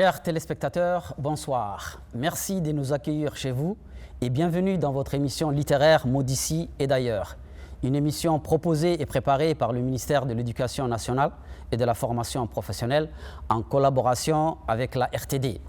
Chers téléspectateurs, bonsoir. Merci de nous accueillir chez vous et bienvenue dans votre émission littéraire Mots d'ici et d'ailleurs. Une émission proposée et préparée par le ministère de l'Éducation nationale et de la formation professionnelle en collaboration avec la RTD.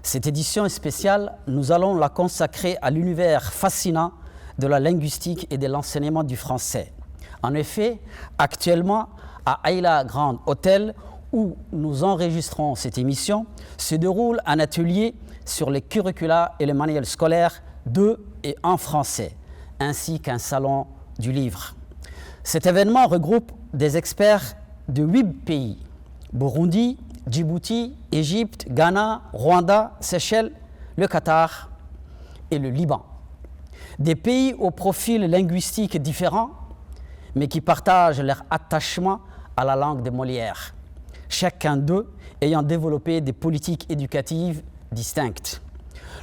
Cette édition spéciale, nous allons la consacrer à l'univers fascinant de la linguistique et de l'enseignement du français. En effet, actuellement, à Aïla Grand Hôtel, où nous enregistrons cette émission, se déroule un atelier sur les curricula et les manuels scolaires de et en français, ainsi qu'un salon du livre. Cet événement regroupe des experts de 8 pays, Burundi, Djibouti, Égypte, Ghana, Rwanda, Seychelles, le Qatar et le Liban. Des pays aux profils linguistiques différents, mais qui partagent leur attachement à la langue de Molière, chacun d'eux ayant développé des politiques éducatives distinctes.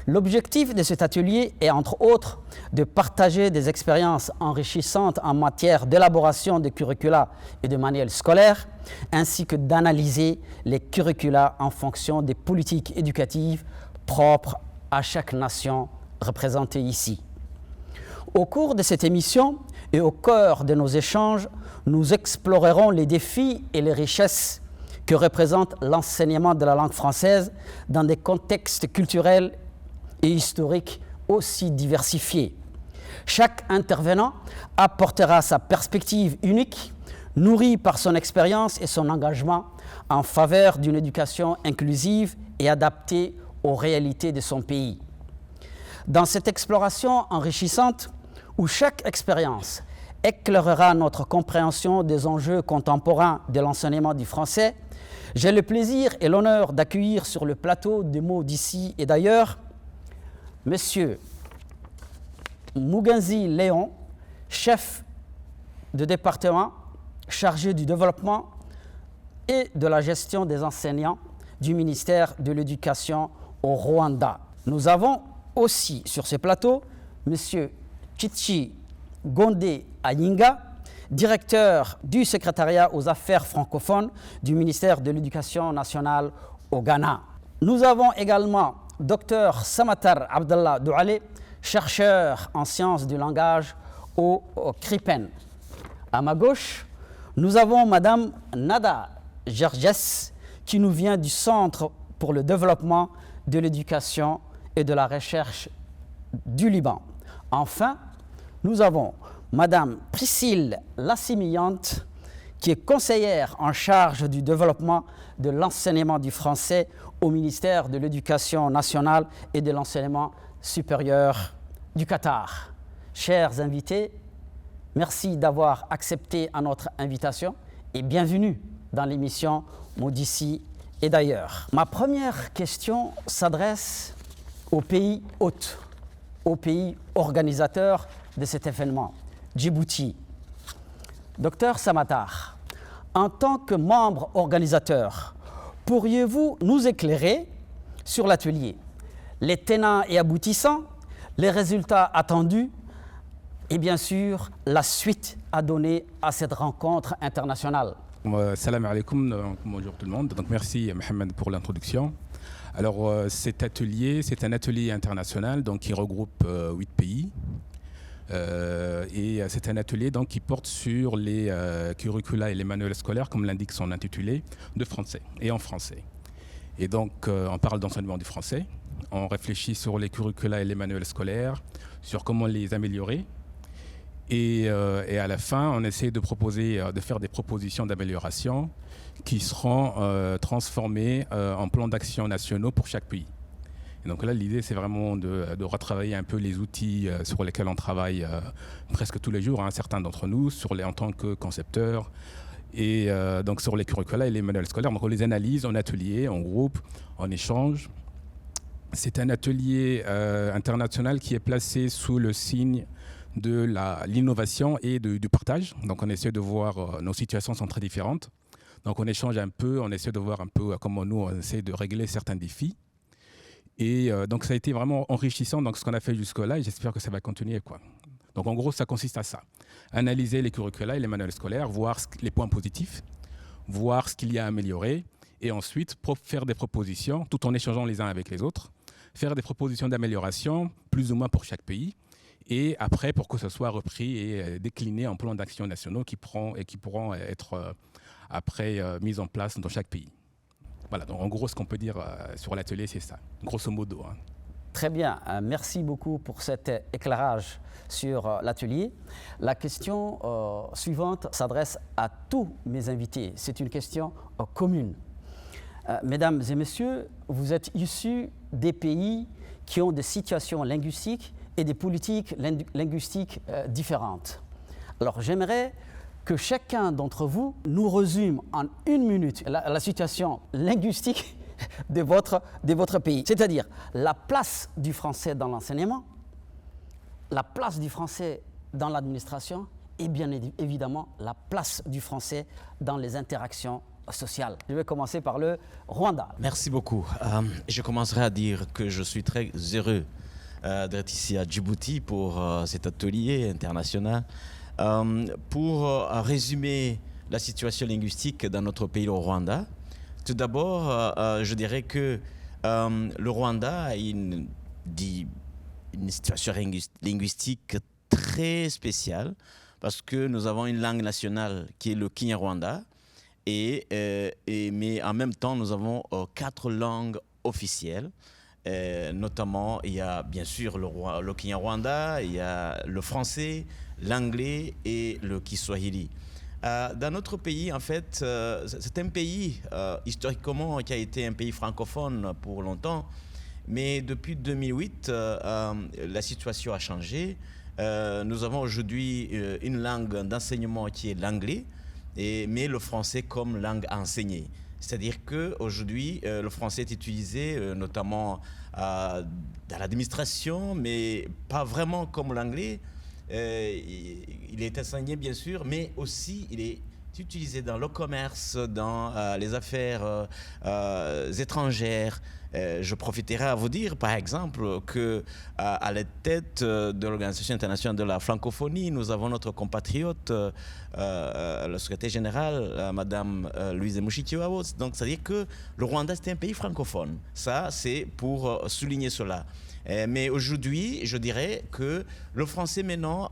L'objectif de cet atelier est entre autres de partager des expériences enrichissantes en matière d'élaboration de curricula et de manuels scolaires, ainsi que d'analyser les curricula en fonction des politiques éducatives propres à chaque nation représentée ici. Au cours de cette émission et au cœur de nos échanges, nous explorerons les défis et les richesses que représente l'enseignement de la langue française dans des contextes culturels et historiques aussi diversifiés. Chaque intervenant apportera sa perspective unique, nourrie par son expérience et son engagement en faveur d'une éducation inclusive et adaptée aux réalités de son pays. Dans cette exploration enrichissante, où chaque expérience éclairera notre compréhension des enjeux contemporains de l'enseignement du français, j'ai le plaisir et l'honneur d'accueillir sur le plateau des mots d'ici et d'ailleurs Monsieur Mugenzi Léon, chef de département chargé du développement et de la gestion des enseignants du ministère de l'Éducation au Rwanda. Nous avons aussi sur ce plateau Monsieur Chichi Gondé Ayinga, directeur du secrétariat aux affaires francophones du ministère de l'Éducation nationale au Ghana. Nous avons également Dr Samatar Abdallah Douale, chercheur en sciences du langage au CRIPEN. À ma gauche, nous avons Madame Nada Gerges, qui nous vient du Centre pour le développement de l'éducation et de la recherche du Liban. Enfin, nous avons Madame Priscille Lassimillante, qui est conseillère en charge du développement de l'enseignement du français au ministère de l'Éducation nationale et de l'enseignement supérieur du Qatar. Chers invités, merci d'avoir accepté à notre invitation et bienvenue dans l'émission Mots d'ici et d'ailleurs. Ma première question s'adresse aux pays hôtes, aux pays organisateurs de cet événement, Djibouti. Docteur Samatar, en tant que membre organisateur, pourriez-vous nous éclairer sur l'atelier, les tenants et aboutissants, les résultats attendus et bien sûr la suite à donner à cette rencontre internationale? Salam alaikum, bonjour tout le monde. Donc merci Mohamed pour l'introduction. Alors cet atelier, c'est un atelier international donc, qui regroupe 8 pays. Et c'est un atelier donc, qui porte sur les curricula et les manuels scolaires, comme l'indique son intitulé, de français et en français. Et donc on parle d'enseignement du français, on réfléchit sur les curricula et les manuels scolaires, sur comment les améliorer. Et à la fin, on essaie de faire des propositions d'amélioration qui seront transformées en plans d'action nationaux pour chaque pays. Et donc là, l'idée, c'est vraiment de retravailler un peu les outils sur lesquels on travaille presque tous les jours, hein, certains d'entre nous, en tant que concepteurs, et donc sur les curricula et les manuels scolaires. Donc on les analyse en atelier, en groupe, en échange. C'est un atelier international qui est placé sous le signe de l'innovation et du partage. Donc on essaie de voir, nos situations sont très différentes. Donc on échange un peu, on essaie de voir un peu comment nous, on essaie de régler certains défis. Et donc ça a été vraiment enrichissant dans ce qu'on a fait jusque-là et j'espère que ça va continuer, quoi. Donc en gros, ça consiste à ça. Analyser les curricula et les manuels scolaires, voir les points positifs, voir ce qu'il y a à améliorer et ensuite faire des propositions tout en échangeant les uns avec les autres, faire des propositions d'amélioration plus ou moins pour chaque pays, et après pour que ce soit repris et décliné en plans d'action nationaux qui pourront être après mis en place dans chaque pays. Voilà, donc en gros ce qu'on peut dire sur l'atelier c'est ça, grosso modo. Hein. Très bien, merci beaucoup pour cet éclairage sur l'atelier. La question suivante s'adresse à tous mes invités. C'est une question commune. Mesdames et messieurs, vous êtes issus des pays qui ont des situations linguistiques et des politiques linguistiques différentes. Alors j'aimerais que chacun d'entre vous nous résume en 1 minute la situation linguistique de votre pays. C'est-à-dire la place du français dans l'enseignement, la place du français dans l'administration et bien évidemment la place du français dans les interactions sociales. Je vais commencer par le Rwanda. Merci beaucoup. Je commencerai à dire que je suis très heureux d'être ici à Djibouti pour cet atelier international. Pour résumer la situation linguistique dans notre pays, le Rwanda, tout d'abord, je dirais que le Rwanda a une situation linguistique très spéciale parce que nous avons une langue nationale qui est le Kinyarwanda, mais en même temps, nous avons 4 langues officielles. Notamment, il y a bien sûr le Kinyarwanda, il y a le français, l'anglais et le Kiswahili. Dans notre pays, en fait, c'est un pays historiquement qui a été un pays francophone pour longtemps, mais depuis 2008, la situation a changé. Nous avons aujourd'hui une langue d'enseignement qui est l'anglais, mais le français comme langue enseignée. C'est-à-dire qu'aujourd'hui, le français est utilisé notamment dans l'administration, mais pas vraiment comme l'anglais. Il est enseigné bien sûr, mais aussi il est utilisé dans le commerce, dans les affaires étrangères. Je profiterai à vous dire, par exemple, qu'à la tête de l'Organisation internationale de la francophonie, nous avons notre compatriote, le secrétaire général, Madame Louise Mushikiwabo. Donc, c'est-à-dire que le Rwanda, c'est un pays francophone. Ça, c'est pour souligner cela. Mais aujourd'hui, je dirais que le français maintenant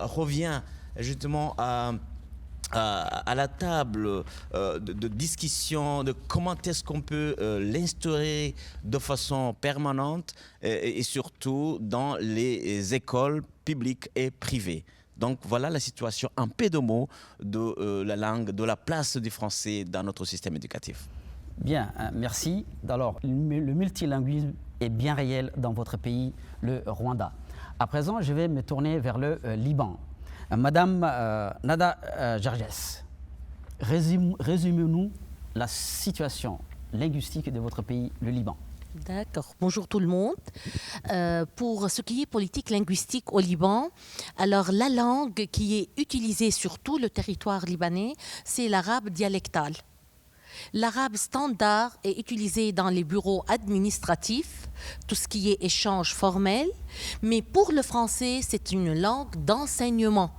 revient justement à la table de discussion de comment est-ce qu'on peut l'instaurer de façon permanente et surtout dans les écoles publiques et privées. Donc voilà la situation en peu de mots de la langue, de la place du français dans notre système éducatif. Bien, merci. Alors, le multilinguisme est bien réel dans votre pays, le Rwanda. À présent, je vais me tourner vers le Liban. Madame Nada Jarges, résumez-nous la situation linguistique de votre pays, le Liban. D'accord. Bonjour tout le monde. Pour ce qui est politique linguistique au Liban, alors la langue qui est utilisée sur tout le territoire libanais, c'est l'arabe dialectal. L'arabe standard est utilisé dans les bureaux administratifs, tout ce qui est échange formel, mais pour le français, c'est une langue d'enseignement.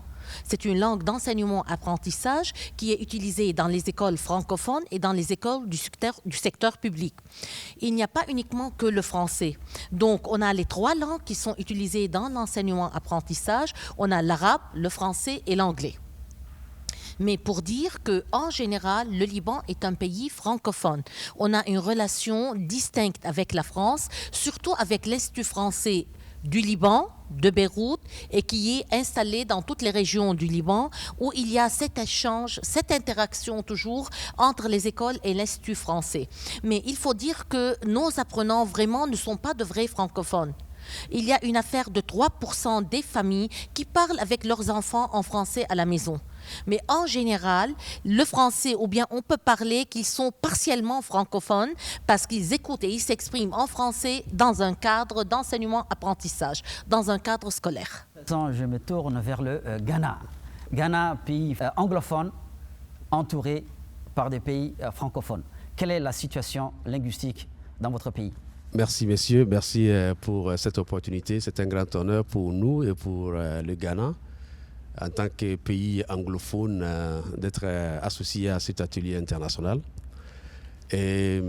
C'est une langue d'enseignement-apprentissage qui est utilisée dans les écoles francophones et dans les écoles du secteur public. Il n'y a pas uniquement que le français. Donc, on a les 3 langues qui sont utilisées dans l'enseignement-apprentissage. On a l'arabe, le français et l'anglais. Mais pour dire qu'en général, le Liban est un pays francophone. On a une relation distincte avec la France, surtout avec l'Institut français du Liban, de Beyrouth, et qui est installé dans toutes les régions du Liban, où il y a cet échange, cette interaction toujours entre les écoles et l'Institut français. Mais il faut dire que nos apprenants vraiment ne sont pas de vrais francophones. Il y a une affaire de 3% des familles qui parlent avec leurs enfants en français à la maison. Mais en général, le français, ou bien on peut parler qu'ils sont partiellement francophones parce qu'ils écoutent et ils s'expriment en français dans un cadre d'enseignement-apprentissage, dans un cadre scolaire. Je me tourne vers le Ghana. Ghana, pays anglophone, entouré par des pays francophones. Quelle est la situation linguistique dans votre pays ? Merci messieurs, merci pour cette opportunité. C'est un grand honneur pour nous et pour le Ghana, en tant que pays anglophone, d'être associé à cet atelier international. Et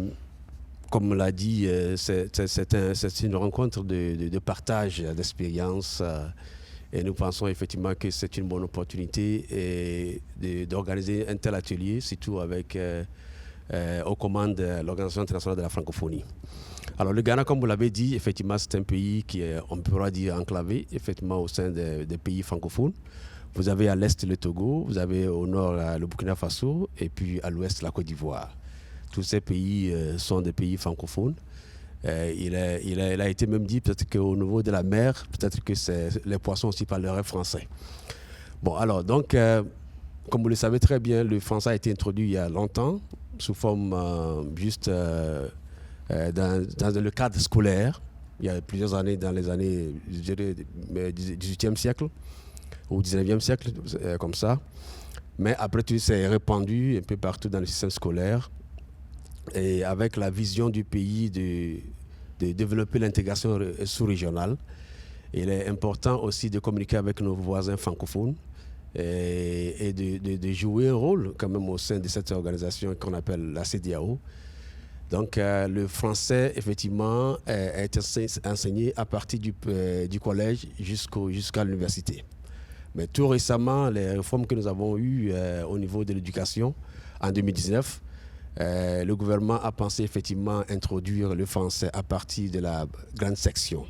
comme on l'a dit, c'est une rencontre de partage d'expériences. Et nous pensons effectivement que c'est une bonne opportunité d'organiser un tel atelier, surtout avec aux commandes de l'Organisation internationale de la francophonie. Alors le Ghana, comme vous l'avez dit, effectivement c'est un pays qui est, on pourra dire, enclavé effectivement au sein des pays francophones. Vous avez à l'est le Togo, vous avez au nord le Burkina Faso et puis à l'ouest la Côte d'Ivoire. Tous ces pays sont des pays francophones. Il a été même dit peut-être qu'au niveau de la mer, peut-être que les poissons aussi parleraient français. Bon, alors donc, comme vous le savez très bien, le français a été introduit il y a longtemps, sous forme juste dans le cadre scolaire, il y a plusieurs années, dans les années, je dirais, 18e siècle ou 19e siècle, comme ça. Mais après tout, c'est répandu un peu partout dans le système scolaire. Et avec la vision du pays de développer l'intégration sous-régionale, il est important aussi de communiquer avec nos voisins francophones et de jouer un rôle quand même au sein de cette organisation qu'on appelle la CEDEAO. Donc le français, effectivement, est enseigné à partir du collège jusqu'à l'université. Mais tout récemment, les réformes que nous avons eues au niveau de l'éducation en 2019, le gouvernement a pensé effectivement introduire le français à partir de la grande section.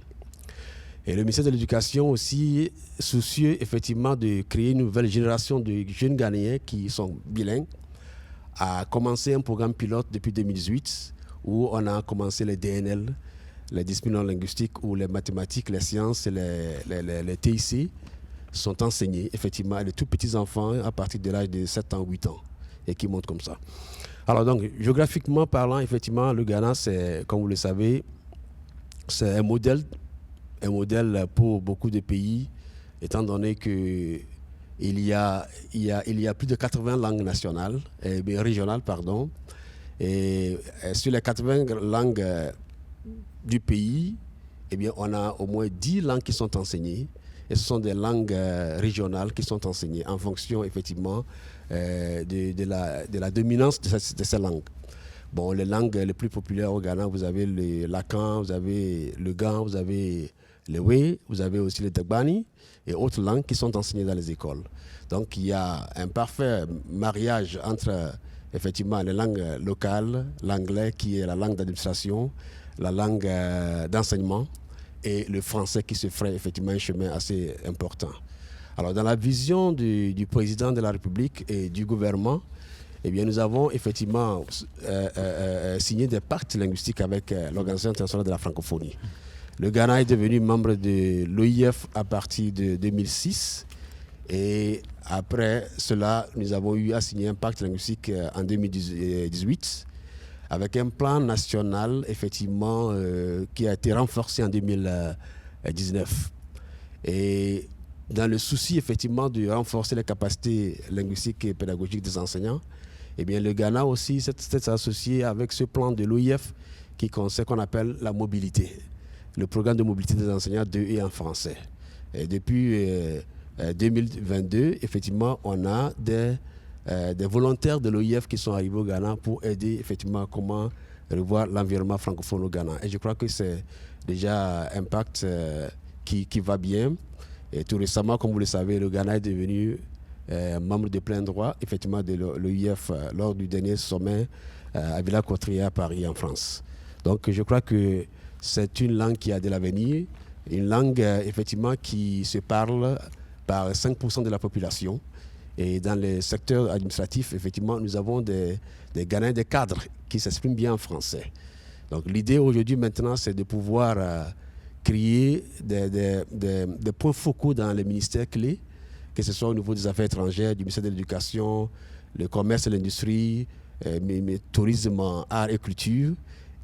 Et le ministère de l'Éducation aussi, soucieux effectivement de créer une nouvelle génération de jeunes Ghanéens qui sont bilingues, a commencé un programme pilote depuis 2018 où on a commencé les DNL, les disciplines linguistiques, où les mathématiques, les sciences et les TIC sont enseignés effectivement à de tout petits enfants à partir de l'âge de 7 ans, 8 ans et qui montent comme ça. Alors donc, géographiquement parlant, effectivement, le Ghana, c'est, comme vous le savez, c'est un modèle pour beaucoup de pays, étant donné qu'il y a plus de 80 langues nationales, régionales, pardon. Et sur les 80 langues du pays, eh bien, on a au moins 10 langues qui sont enseignées. Et ce sont des langues régionales qui sont enseignées en fonction, effectivement, de la dominance de ces langues. Bon, les langues les plus populaires au Ghana, vous avez le Lakan, vous avez le Gan, vous avez le Wé, vous avez aussi le Dagbani et autres langues qui sont enseignées dans les écoles. Donc, il y a un parfait mariage entre, effectivement, les langues locales, l'anglais qui est la langue d'administration, la langue d'enseignement, et le français qui se ferait effectivement un chemin assez important. Alors, dans la vision du président de la République et du gouvernement, eh bien, nous avons effectivement signé des pactes linguistiques avec l'Organisation internationale de la francophonie. Le Ghana est devenu membre de l'OIF à partir de 2006 et après cela, nous avons eu à signer un pacte linguistique en 2018 avec un plan national, effectivement, qui a été renforcé en 2019. Et dans le souci, effectivement, de renforcer les capacités linguistiques et pédagogiques des enseignants, eh bien, le Ghana aussi s'est associé avec ce plan de l'OIF qui concerne qu'on appelle la mobilité, le programme de mobilité des enseignants de et en français. Et depuis 2022, effectivement, on a des volontaires de l'OIF qui sont arrivés au Ghana pour aider effectivement à comment revoir l'environnement francophone au Ghana. Et je crois que c'est déjà un pacte qui va bien. Et tout récemment, comme vous le savez, le Ghana est devenu membre de plein droit, effectivement, de l'OIF lors du dernier sommet à Villa-Cotterie à Paris, en France. Donc, je crois que c'est une langue qui a de l'avenir, une langue, effectivement, qui se parle par 5% de la population. Et dans les secteurs administratifs, effectivement, nous avons des Ghanéens, des cadres qui s'expriment bien en français. Donc, l'idée aujourd'hui, maintenant, c'est de pouvoir créer des points focaux dans les ministères clés, que ce soit au niveau des affaires étrangères, du ministère de l'Éducation, le commerce et l'industrie, tourisme, art et culture,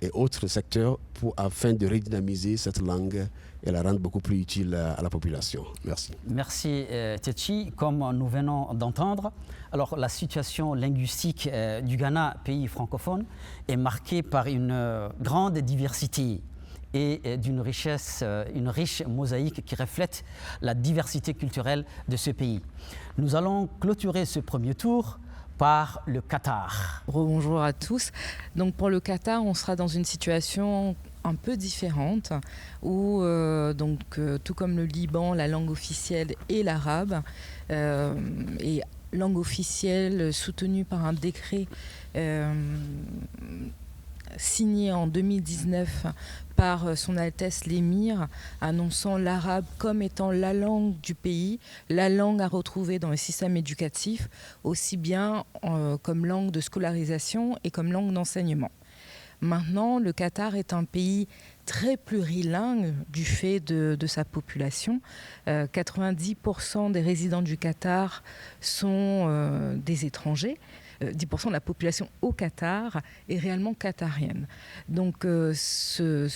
et autres secteurs afin de redynamiser cette langue et la rendre beaucoup plus utile à la population. Merci. Merci Tchétchi. Comme nous venons d'entendre, alors la situation linguistique du Ghana, pays francophone, est marquée par une grande diversité et d'une richesse, une riche mosaïque qui reflète la diversité culturelle de ce pays. Nous allons clôturer ce premier tour par le Qatar. Bonjour à tous. Donc pour le Qatar, on sera dans une situation un peu différente où tout comme le Liban, la langue officielle est l'arabe et langue officielle soutenue par un décret signé en 2019 par Son Altesse l'Émir, annonçant l'arabe comme étant la langue du pays, la langue à retrouver dans le système éducatif, aussi bien comme langue de scolarisation et comme langue d'enseignement. Maintenant, le Qatar est un pays très plurilingue du fait de sa population. 90% des résidents du Qatar sont des étrangers. 10% de la population au Qatar est réellement qatarienne. Donc ce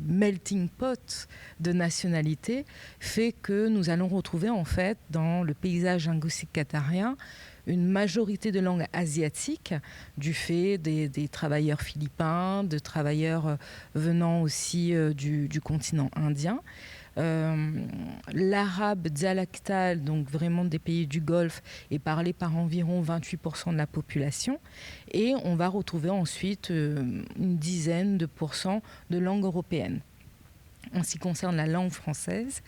melting pot de nationalités fait que nous allons retrouver en fait dans le paysage linguistique qatarien une majorité de langues asiatiques du fait des travailleurs philippins, de travailleurs venant aussi du continent indien. L'arabe dialectal, donc vraiment des pays du Golfe, est parlé par environ 28% de la population. Et on va retrouver ensuite une dizaine de pourcents de langues européennes. En ce qui concerne la langue française,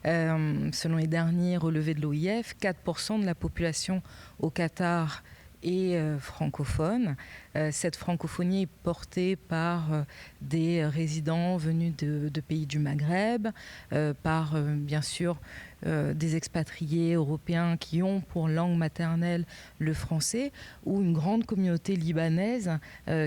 selon les derniers relevés de l'OIF, 4% de la population au Qatar est francophone. Cette francophonie est portée par des résidents venus de pays du Maghreb, par bien sûr des expatriés européens qui ont pour langue maternelle le français, ou une grande communauté libanaise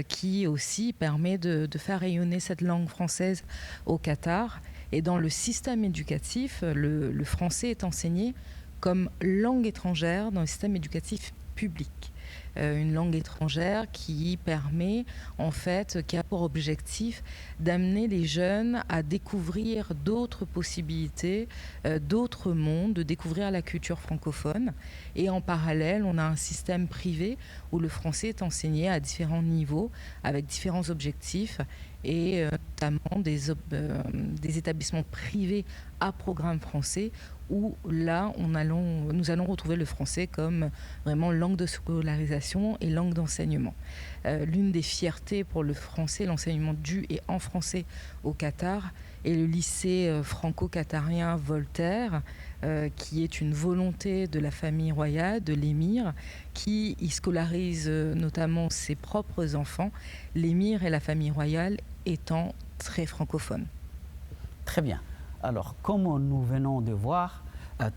qui aussi permet de faire rayonner cette langue française au Qatar. Et dans le système éducatif, le français est enseigné comme langue étrangère dans le système éducatif public. Une langue étrangère qui permet, en fait, qui a pour objectif d'amener les jeunes à découvrir d'autres possibilités, d'autres mondes, de découvrir la culture francophone. Et en parallèle, on a un système privé où le français est enseigné à différents niveaux, avec différents objectifs, et notamment des établissements privés à programme français, où là, nous allons retrouver le français comme vraiment langue de scolarisation et langue d'enseignement. L'une des fiertés pour le français, l'enseignement du et en français au Qatar, est le lycée franco-qatarien Voltaire, qui est une volonté de la famille royale, de l'émir, qui y scolarise notamment ses propres enfants, l'émir et la famille royale étant très francophones. Très bien. Alors, comme nous venons de voir,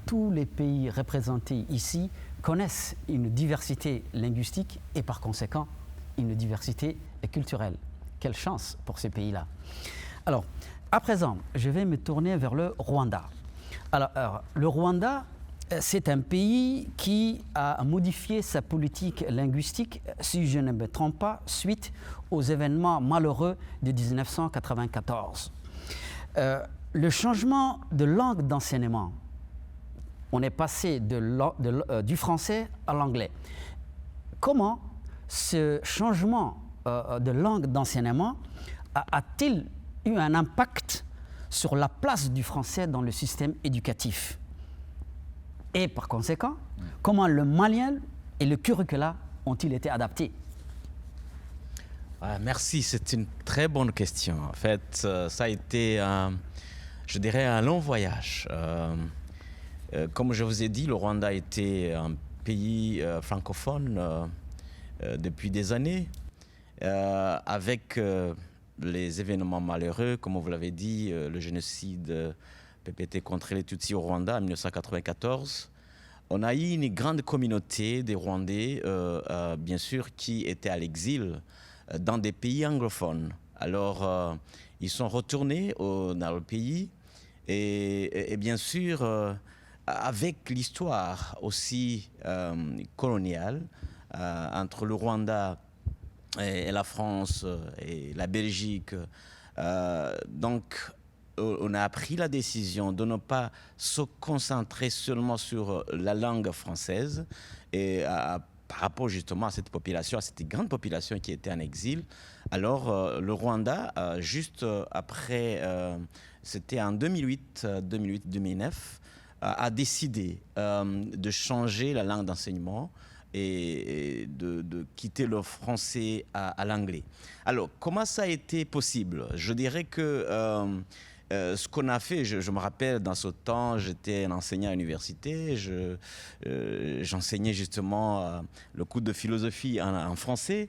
tous les pays représentés ici connaissent une diversité linguistique et par conséquent une diversité culturelle. Quelle chance pour ces pays-là. Alors, à présent, je vais me tourner vers le Rwanda. Alors, le Rwanda, c'est un pays qui a modifié sa politique linguistique, si je ne me trompe pas, suite aux événements malheureux de 1994. Le changement de langue d'enseignement, on est passé du français à l'anglais. Comment ce changement de langue d'enseignement a-t-il eu un impact sur la place du français dans le système éducatif? Et par conséquent, comment le manuel et le curricula ont-ils été adaptés? Merci, c'est une très bonne question. En fait, ça a été, je dirais, un long voyage. Comme je vous ai dit, le Rwanda était un pays francophone depuis des années, avec les événements malheureux, comme vous l'avez dit, le génocide perpétré contre les Tutsis au Rwanda en 1994. On a eu une grande communauté des Rwandais, bien sûr, qui étaient à l'exil dans des pays anglophones. Alors, ils sont retournés dans le pays et bien sûr, avec l'histoire aussi coloniale entre le Rwanda et la France et la Belgique. Donc, on a pris la décision de ne pas se concentrer seulement sur la langue française et par rapport justement à cette population, à cette grande population qui était en exil. Alors, le Rwanda, juste après, c'était en 2008-2009, a décidé de changer la langue d'enseignement et de quitter le français à l'anglais. Alors, comment ça a été possible? Je dirais que ce qu'on a fait, je me rappelle, dans ce temps, j'étais un enseignant à l'université, j'enseignais justement le cours de philosophie en français.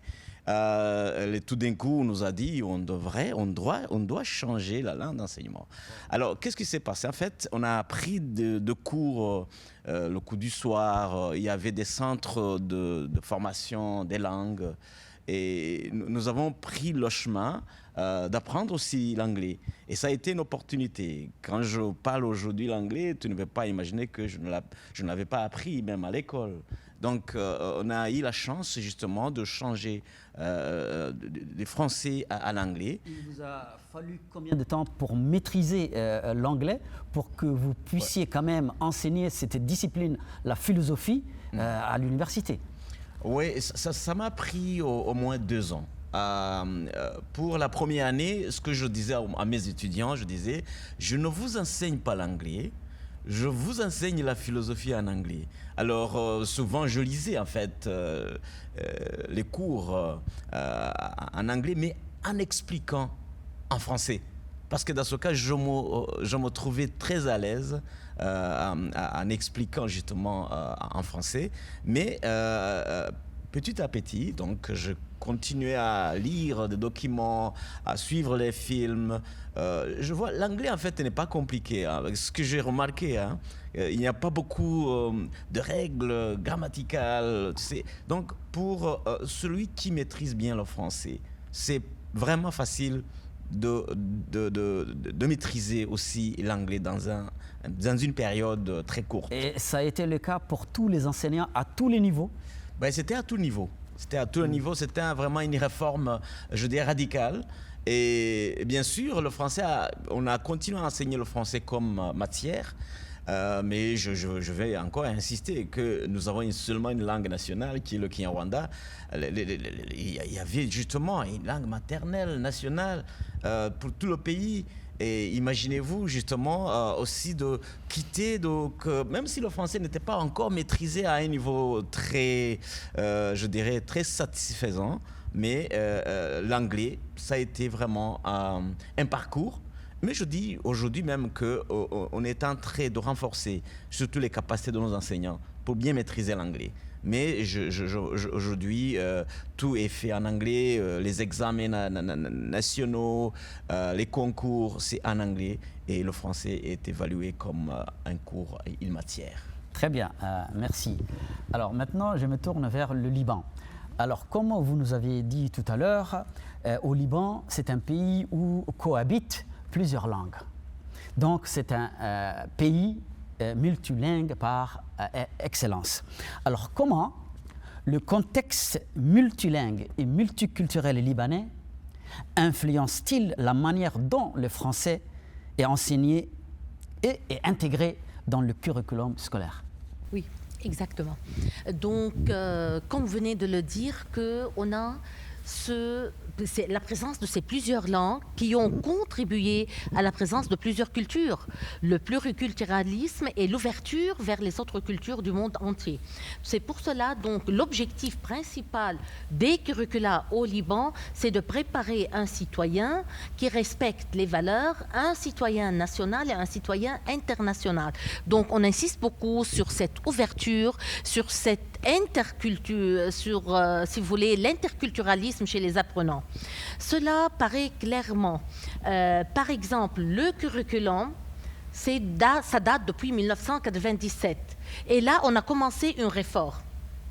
Tout d'un coup, on nous a dit on doit changer la langue d'enseignement. Alors, qu'est-ce qui s'est passé? En fait, on a pris de cours, le cours du soir, il y avait des centres de formation des langues, et nous avons pris le chemin d'apprendre aussi l'anglais. Et ça a été une opportunité. Quand je parle aujourd'hui l'anglais, tu ne peux pas imaginer que je ne l'avais pas appris même à l'école. Donc, on a eu la chance justement de changer du français à l'anglais. Il vous a fallu combien de temps pour maîtriser l'anglais, pour que vous puissiez quand même enseigner cette discipline, la philosophie, à l'université? Oui, ça m'a pris au moins 2 ans. Pour la première année, ce que je disais à mes étudiants, je disais, je ne vous enseigne pas l'anglais, je vous enseigne la philosophie en anglais. Alors, souvent, je lisais en fait les cours en anglais, mais en expliquant en français. Parce que dans ce cas, je me trouvais très à l'aise en expliquant justement en français. Mais petit à petit, donc, je continuais à lire des documents, à suivre les films. Je vois, l'anglais en fait n'est pas compliqué. Hein. Ce que j'ai remarqué, hein, il n'y a pas beaucoup de règles grammaticales. Tu sais. Donc pour celui qui maîtrise bien le français, c'est vraiment facile de maîtriser aussi l'anglais dans une période très courte. Et ça a été le cas pour tous les enseignants à tous les niveaux? Ben, c'était à tout niveau. C'était à tout niveau. C'était vraiment une réforme, je dirais, radicale. Et bien sûr, le français, on a continué à enseigner le français comme matière. Mais je vais encore insister que nous avons seulement une langue nationale qui est le Kinyarwanda. Il y avait justement une langue maternelle nationale pour tout le pays. Et imaginez-vous justement aussi de quitter, donc, même si le français n'était pas encore maîtrisé à un niveau très, je dirais, très satisfaisant, mais l'anglais, ça a été vraiment un parcours. Mais je dis aujourd'hui même qu'on est en train de renforcer surtout les capacités de nos enseignants pour bien maîtriser l'anglais. Mais aujourd'hui, tout est fait en anglais, les examens nationaux, les concours, c'est en anglais, et le français est évalué comme un cours, une matière. Très bien, merci. Alors maintenant, je me tourne vers le Liban. Alors, comme vous nous avez dit tout à l'heure, au Liban, c'est un pays où cohabitent plusieurs langues. Donc, c'est un pays multilingue par excellence. Alors, comment le contexte multilingue et multiculturel libanais influence-t-il la manière dont le français est enseigné et intégré dans le curriculum scolaire? Oui, exactement. Donc, comme vous venez de le dire, qu'on a c'est la présence de ces plusieurs langues qui ont contribué à la présence de plusieurs cultures. Le pluriculturalisme et l'ouverture vers les autres cultures du monde entier. C'est pour cela, donc, l'objectif principal des curricula au Liban, c'est de préparer un citoyen qui respecte les valeurs, un citoyen national et un citoyen international. Donc, on insiste beaucoup sur cette ouverture, sur cette interculture, sur, si vous voulez, l'interculturalisme chez les apprenants. Cela paraît clairement. Par exemple, le curriculum, ça date depuis 1997. Et là, on a commencé une réforme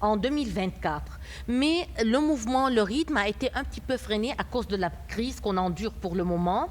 en 2024. Mais le mouvement, le rythme a été un petit peu freiné à cause de la crise qu'on endure pour le moment.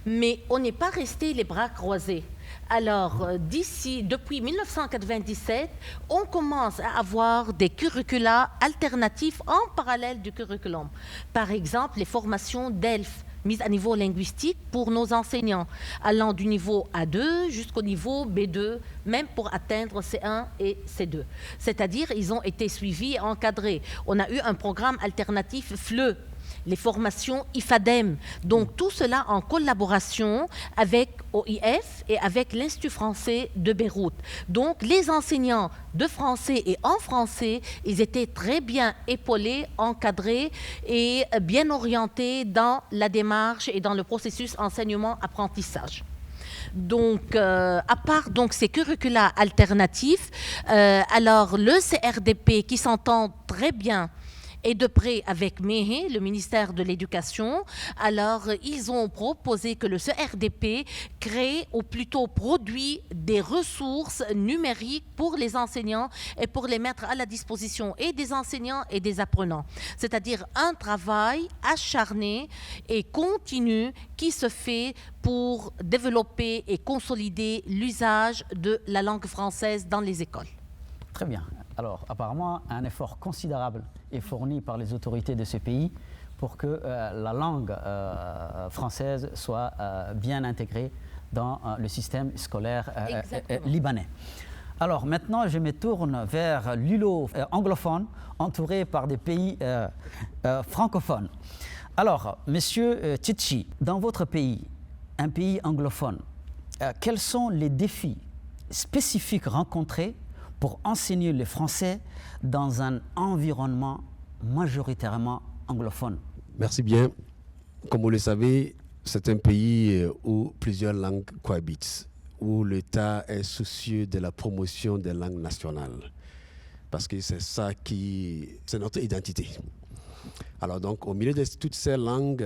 Mais on n'est pas resté les bras croisés. Alors, depuis 1997, on commence à avoir des curricula alternatifs en parallèle du curriculum. Par exemple, les formations DELF, mises à niveau linguistique pour nos enseignants, allant du niveau A2 jusqu'au niveau B2, même pour atteindre C1 et C2. C'est-à-dire, ils ont été suivis et encadrés. On a eu un programme alternatif FLE, les formations IFADEM. Donc tout cela en collaboration avec OIF et avec l'Institut français de Beyrouth. Donc les enseignants de français et en français, ils étaient très bien épaulés, encadrés et bien orientés dans la démarche et dans le processus enseignement-apprentissage. Donc, à part donc, ces curricula alternatifs, alors le CRDP qui s'entend très bien et de près avec MEHE, le ministère de l'Éducation, alors ils ont proposé que le CRDP crée ou plutôt produit des ressources numériques pour les enseignants et pour les mettre à la disposition et des enseignants et des apprenants. C'est-à-dire un travail acharné et continu qui se fait pour développer et consolider l'usage de la langue française dans les écoles. Très bien. Alors, apparemment, un effort considérable est fourni par les autorités de ce pays pour que la langue française soit bien intégrée dans le système scolaire libanais. Alors maintenant, je me tourne vers l'îlot anglophone entouré par des pays francophones. Alors, Monsieur Tchitchi, dans votre pays, un pays anglophone, quels sont les défis spécifiques rencontrés pour enseigner le français dans un environnement majoritairement anglophone? Merci bien. Comme vous le savez, c'est un pays où plusieurs langues cohabitent, où l'État est soucieux de la promotion des langues nationales, parce que c'est ça c'est notre identité. Alors donc, au milieu de toutes ces langues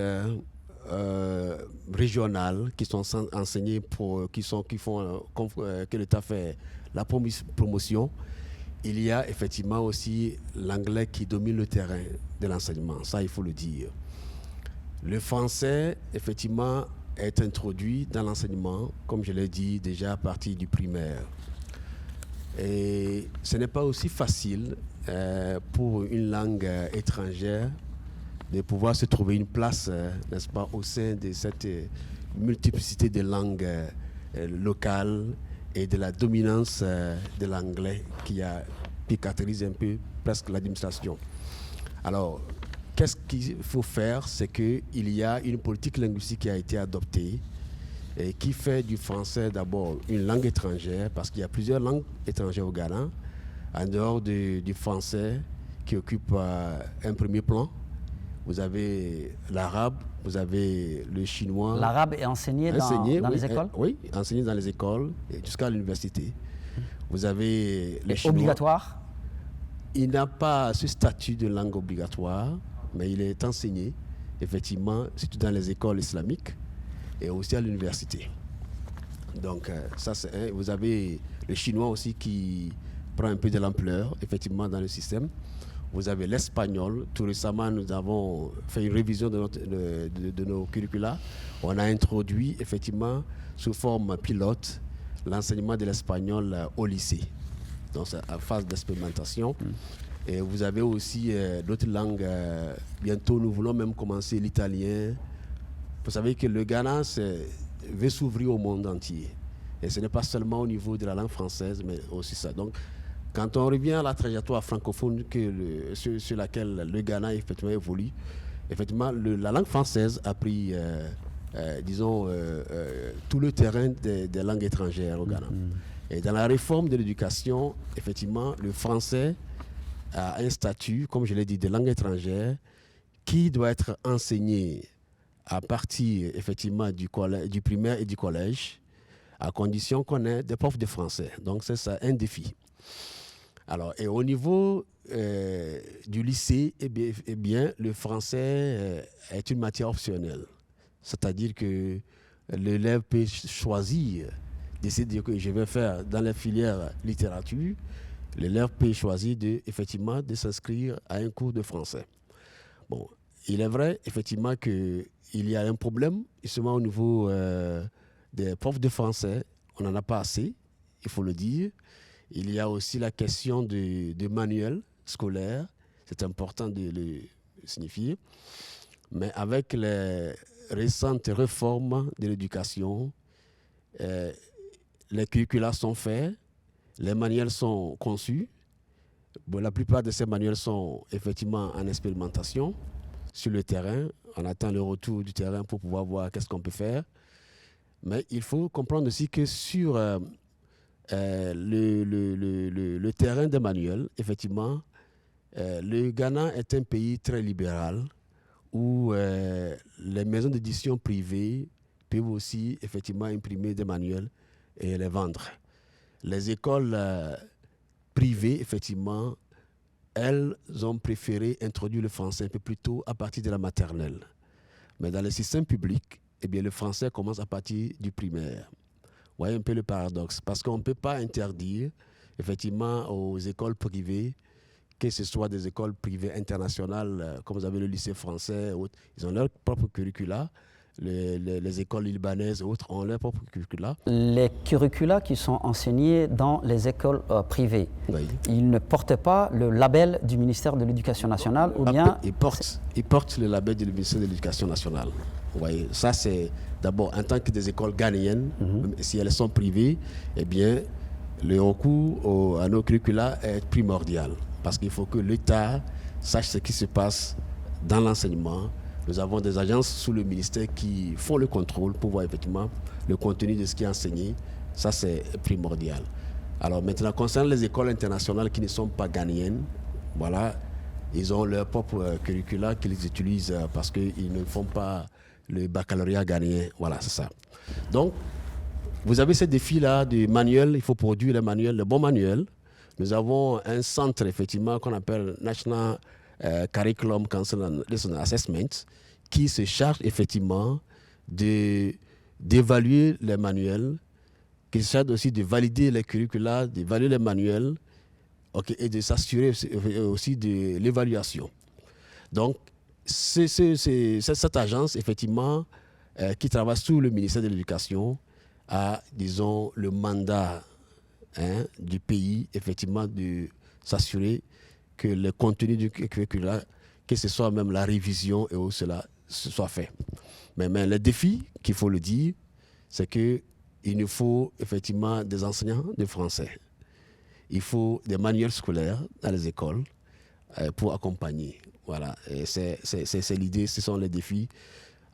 régionales qui sont enseignées que l'État fait la promotion, il y a effectivement aussi l'anglais qui domine le terrain de l'enseignement. Ça, il faut le dire. Le français, effectivement, est introduit dans l'enseignement, comme je l'ai dit déjà à partir du primaire. Et ce n'est pas aussi facile pour une langue étrangère de pouvoir se trouver une place, n'est-ce pas, au sein de cette multiplicité de langues locales et de la dominance de l'anglais qui caractérise un peu presque l'administration. Alors, qu'est-ce qu'il faut faire? C'est qu'il y a une politique linguistique qui a été adoptée et qui fait du français d'abord une langue étrangère, parce qu'il y a plusieurs langues étrangères au Ghana, en dehors du français qui occupe un premier plan. Vous avez l'arabe, vous avez le chinois. L'arabe est enseigné dans les écoles? Oui, enseigné dans les écoles jusqu'à l'université. Vous avez le chinois. Obligatoire? Il n'a pas ce statut de langue obligatoire, mais il est enseigné, effectivement, surtout dans les écoles islamiques et aussi à l'université. Donc, ça, c'est vous avez le chinois aussi qui prend un peu de l'ampleur, effectivement, dans le système. Vous avez l'espagnol. Tout récemment, nous avons fait une révision de nos curricula. On a introduit, effectivement, sous forme pilote, l'enseignement de l'espagnol au lycée. Donc, c'est en phase d'expérimentation. Et vous avez aussi d'autres langues. Bientôt, nous voulons même commencer l'italien. Vous savez que le Ghana veut s'ouvrir au monde entier. Et ce n'est pas seulement au niveau de la langue française, mais aussi ça. Donc, quand on revient à la trajectoire francophone sur laquelle le Ghana effectivement évolue, effectivement, la langue française a pris, tout le terrain des langues étrangères au Ghana. Et dans la réforme de l'éducation, effectivement, le français a un statut, comme je l'ai dit, de langue étrangère qui doit être enseigné à partir, effectivement, du primaire et du collège, à condition qu'on ait des profs de français. Donc, c'est ça, un défi. Alors, et au niveau du lycée, eh bien, le français est une matière optionnelle. C'est-à-dire que l'élève peut choisir, décider que je vais faire dans la filière littérature. L'élève peut choisir effectivement de s'inscrire à un cours de français. Bon, il est vrai, effectivement, qu'il y a un problème, justement au niveau des profs de français. On n'en a pas assez, il faut le dire. Il y a aussi la question de manuels scolaires. C'est important de le signifier. Mais avec les récentes réformes de l'éducation, les curricula sont faits, les manuels sont conçus. Bon, la plupart de ces manuels sont effectivement en expérimentation. sur le terrain. On attend le retour du terrain pour pouvoir voir qu'est-ce qu'on peut faire. Mais il faut comprendre aussi que sur le terrain des manuels, effectivement, le Ghana est un pays très libéral où les maisons d'édition privées peuvent aussi effectivement imprimer des manuels et les vendre. Les écoles privées, effectivement, elles ont préféré introduire le français un peu plus tôt à partir de la maternelle. Mais dans le système public, eh bien, le français commence à partir du primaire. Vous voyez un peu le paradoxe, parce qu'on ne peut pas interdire effectivement aux écoles privées, que ce soit des écoles privées internationales, comme vous avez le lycée français, autres, ils ont leur propre curricula. Les écoles libanaises et autres ont leur propre curricula. Les curricula qui sont enseignés dans les écoles privées, Oui. ils ne portent pas le label du ministère de l'Éducation nationale ou bien... Ils portent le label du ministère de l'Éducation nationale. Vous voyez, ça c'est d'abord en tant que des écoles ghanéennes, même si elles sont privées, eh bien, le recours à nos curricula est primordial parce qu'il faut que l'État sache ce qui se passe dans l'enseignement. Nous avons des agences sous le ministère qui font le contrôle pour voir effectivement le contenu de ce qui est enseigné. Ça, c'est primordial. Alors maintenant, concernant les écoles internationales qui ne sont pas ghanéennes, voilà, ils ont leur propre curricula qu'ils utilisent parce qu'ils ne font pas le baccalauréat ghanéen. Voilà, c'est ça. Donc, vous avez ce défi-là du manuel. Il faut produire les manuels, le bon manuel. Nous avons un centre, effectivement, qu'on appelle National Curriculum Council and Lesson Assessment, qui se charge effectivement d'évaluer les manuels, qui se charge aussi de valider les curricula, d'évaluer les manuels, et de s'assurer aussi de l'évaluation. Donc, c'est cette agence, effectivement, qui travaille sous le ministère de l'Éducation, a, disons, le mandat du pays, effectivement, de s'assurer que le contenu du curriculum, que ce soit même la révision et où cela soit fait. Mais le défi, qu'il faut le dire, c'est qu'il nous faut effectivement des enseignants de français. Il faut des manuels scolaires dans les écoles pour accompagner. Voilà, et c'est l'idée, ce sont les défis.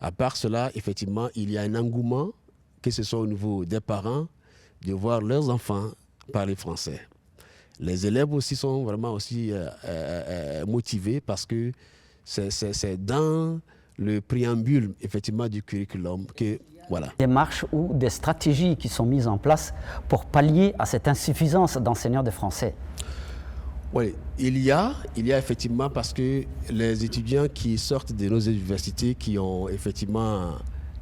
À part cela, effectivement, il y a un engouement, que ce soit au niveau des parents, de voir leurs enfants parler français. Les élèves aussi sont vraiment aussi motivés parce que c'est dans le préambule effectivement du curriculum que voilà. Des démarches ou des stratégies qui sont mises en place pour pallier à cette insuffisance d'enseignants de français. Oui, il y a effectivement parce que les étudiants qui sortent de nos universités qui ont effectivement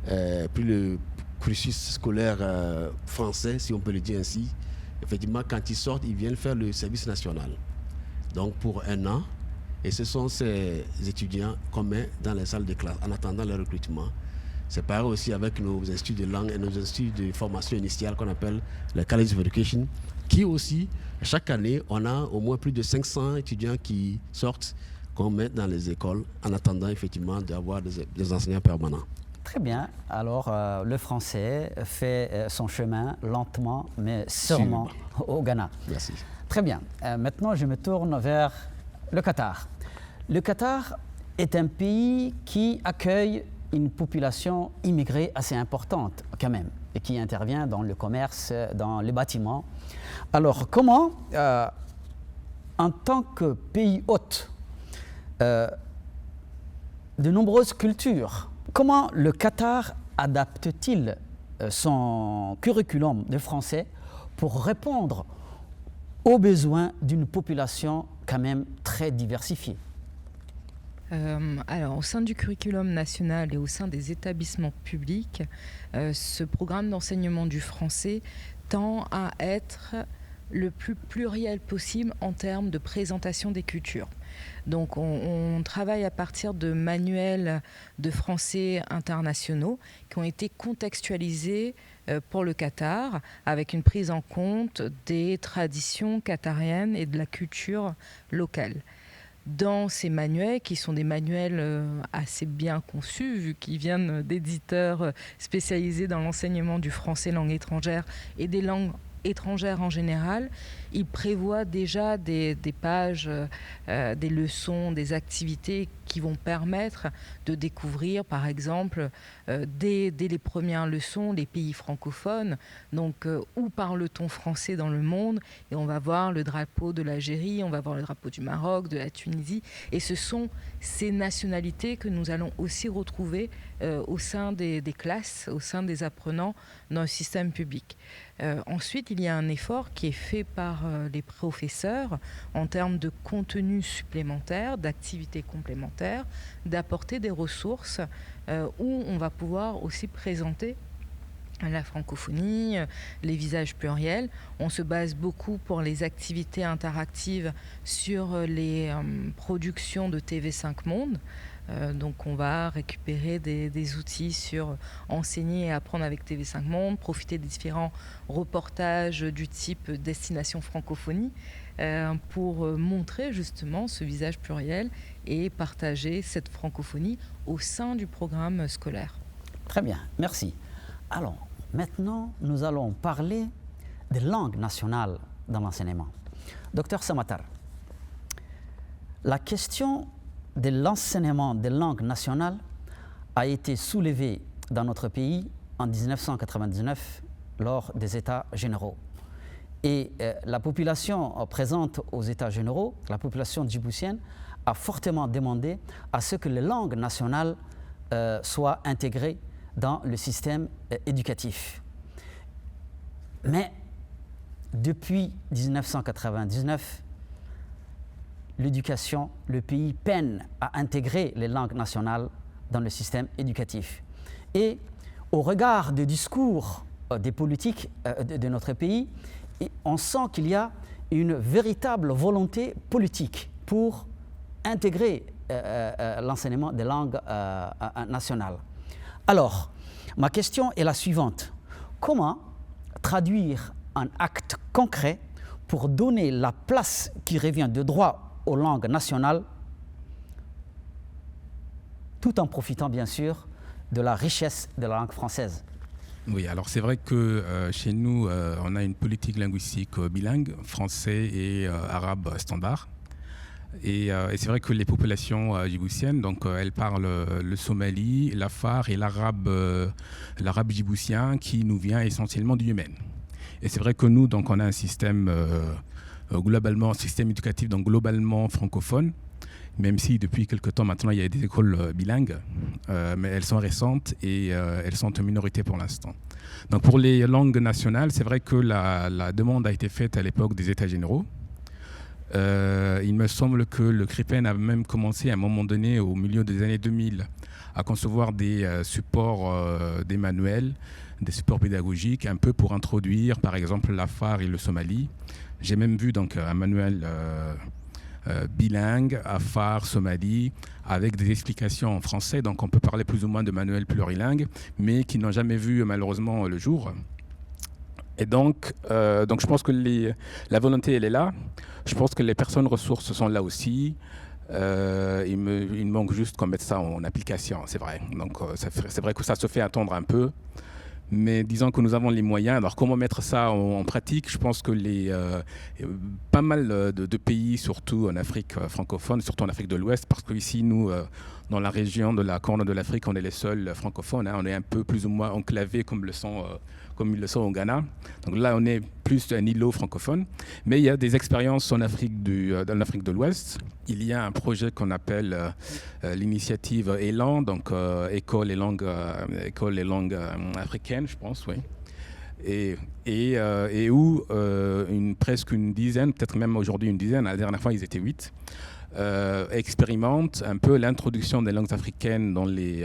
pris le cursus scolaire français, si on peut le dire ainsi, effectivement, quand ils sortent, ils viennent faire le service national. Donc, pour 1 an. Et ce sont ces étudiants qu'on met dans les salles de classe en attendant le recrutement. C'est pareil aussi avec nos instituts de langue et nos instituts de formation initiale qu'on appelle le College of Education, qui aussi, chaque année, on a au moins plus de 500 étudiants qui sortent, qu'on met dans les écoles en attendant effectivement d'avoir des enseignants permanents. Très bien. Alors, le français fait son chemin lentement, mais sûrement au Ghana. Merci. Très bien. Maintenant, je me tourne vers le Qatar. Le Qatar est un pays qui accueille une population immigrée assez importante, quand même, et qui intervient dans le commerce, dans les bâtiments. Alors, comment, en tant que pays hôte, de nombreuses cultures, comment le Qatar adapte-t-il son curriculum de français pour répondre aux besoins d'une population quand même très diversifiée? Alors, au sein du curriculum national et au sein des établissements publics, ce programme d'enseignement du français tend à être le plus pluriel possible en termes de présentation des cultures. Donc on travaille à partir de manuels de français internationaux qui ont été contextualisés pour le Qatar avec une prise en compte des traditions qatariennes et de la culture locale. Dans ces manuels, qui sont des manuels assez bien conçus, vu qu'ils viennent d'éditeurs spécialisés dans l'enseignement du français langue étrangère et des langues étrangère en général, il prévoit déjà des pages, des leçons, des activités qui vont permettre de découvrir, par exemple, dès les premières leçons, les pays francophones. Donc, où parle-t-on français dans le monde? Et on va voir le drapeau de l'Algérie, on va voir le drapeau du Maroc, de la Tunisie. Et ce sont ces nationalités que nous allons aussi retrouver au sein des classes, au sein des apprenants dans le système public. Ensuite, il y a un effort qui est fait par les professeurs en termes de contenu supplémentaire, d'activités complémentaires, d'apporter des ressources où on va pouvoir aussi présenter la francophonie, les visages pluriels. On se base beaucoup pour les activités interactives sur les productions de TV5 Monde. Donc on va récupérer des outils sur enseigner et apprendre avec TV5 Monde, profiter des différents reportages du type Destination Francophonie pour montrer justement ce visage pluriel et partager cette francophonie au sein du programme scolaire. Très bien, merci. Alors, maintenant, nous allons parler des langues nationales dans l'enseignement. Docteur Samatar, la question de l'enseignement des langues nationales a été soulevée dans notre pays en 1999 lors des États généraux. Et la population présente aux États généraux, la population djiboutienne, a fortement demandé à ce que les langues nationales soient intégrées dans le système éducatif. Mais depuis 1999, l'éducation, le pays peine à intégrer les langues nationales dans le système éducatif. Et au regard des discours des politiques de notre pays, on sent qu'il y a une véritable volonté politique pour intégrer l'enseignement des langues nationales. Alors, ma question est la suivante. Comment traduire un acte concret pour donner la place qui revient de droit aux langues nationales, tout en profitant bien sûr de la richesse de la langue française? Oui, alors c'est vrai que chez nous, on a une politique linguistique bilingue, français et arabe standard. Et c'est vrai que les populations djiboutiennes, donc elles parlent le somali, l'afar et l'arabe djiboutien qui nous vient essentiellement du Yémen. Et c'est vrai que nous, donc, on a un système globalement, un système éducatif donc globalement francophone, même si depuis quelques temps maintenant il y a des écoles bilingues, mais elles sont récentes et elles sont en minorité pour l'instant. Donc pour les langues nationales, c'est vrai que la demande a été faite à l'époque des États généraux. Il me semble que le CRIPEN a même commencé à un moment donné, au milieu des années 2000, à concevoir des supports, des manuels, des supports pédagogiques, un peu pour introduire par exemple l'afar et le somali. J'ai même vu donc un manuel bilingue, afar, somali, avec des explications en français. Donc on peut parler plus ou moins de manuels plurilingues, mais qui n'ont jamais vu malheureusement le jour. Et donc je pense que la volonté, elle est là. Je pense que les personnes ressources sont là aussi. Il me manque juste qu'on mette ça en application, c'est vrai. Donc c'est vrai que ça se fait attendre un peu. Mais disons que nous avons les moyens. Alors comment mettre ça en pratique? Je pense que pas mal de pays, surtout en Afrique francophone, surtout en Afrique de l'Ouest, parce qu'ici, nous, dans la région de la Corne de l'Afrique, on est les seuls francophones. On est un peu plus ou moins enclavés comme ils le sont au Ghana. Donc là, on est plus un îlot francophone. Mais il y a des expériences en Afrique dans l'Afrique de l'Ouest. Il y a un projet qu'on appelle l'initiative Élan, donc école et langue africaine, je pense, oui. Et où presque une dizaine, peut-être même aujourd'hui une dizaine, la dernière fois ils étaient 8, expérimentent un peu l'introduction des langues africaines dans les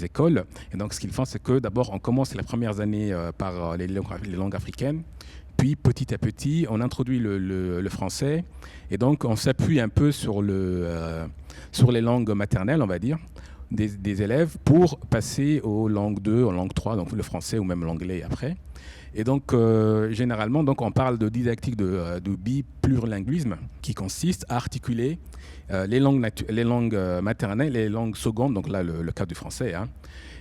écoles. Et donc ce qu'ils font, c'est que d'abord on commence les premières années par les langues africaines, puis petit à petit on introduit le français, et donc on s'appuie un peu sur les langues maternelles, on va dire, des élèves pour passer aux langues 2, aux langues 3, donc le français ou même l'anglais après. Et donc, généralement, donc, on parle de didactique de biplurilinguisme qui consiste à articuler les langues maternelles et les langues secondes, donc là, le cas du français.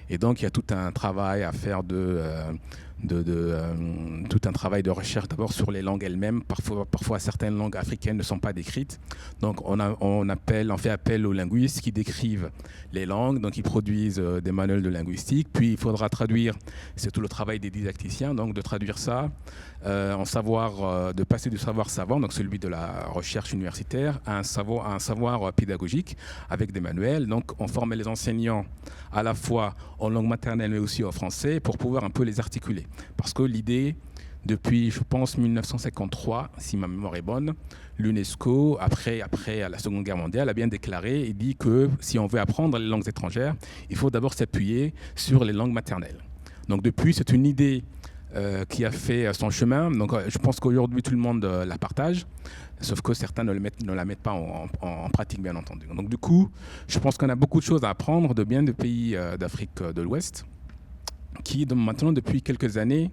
Et donc, il y a tout un travail à faire tout tout un travail de recherche d'abord sur les langues elles-mêmes. Parfois, certaines langues africaines ne sont pas décrites. Donc, on fait appel aux linguistes qui décrivent les langues. Donc, ils produisent des manuels de linguistique. Puis, il faudra traduire, c'est tout le travail des didacticiens, donc de traduire ça de passer du savoir savant, donc celui de la recherche universitaire, à un savoir pédagogique avec des manuels. Donc, on formait les enseignants à la fois en langue maternelle mais aussi en français pour pouvoir un peu les articuler. Parce que l'idée, depuis, je pense, 1953, si ma mémoire est bonne, l'UNESCO, après la Seconde Guerre mondiale, a bien déclaré et dit que si on veut apprendre les langues étrangères, il faut d'abord s'appuyer sur les langues maternelles. Donc depuis, c'est une idée qui a fait son chemin. Donc je pense qu'aujourd'hui, tout le monde la partage, sauf que certains ne la mettent pas en pratique, bien entendu. Donc du coup, je pense qu'on a beaucoup de choses à apprendre de bien de pays d'Afrique de l'Ouest, qui maintenant, depuis quelques années,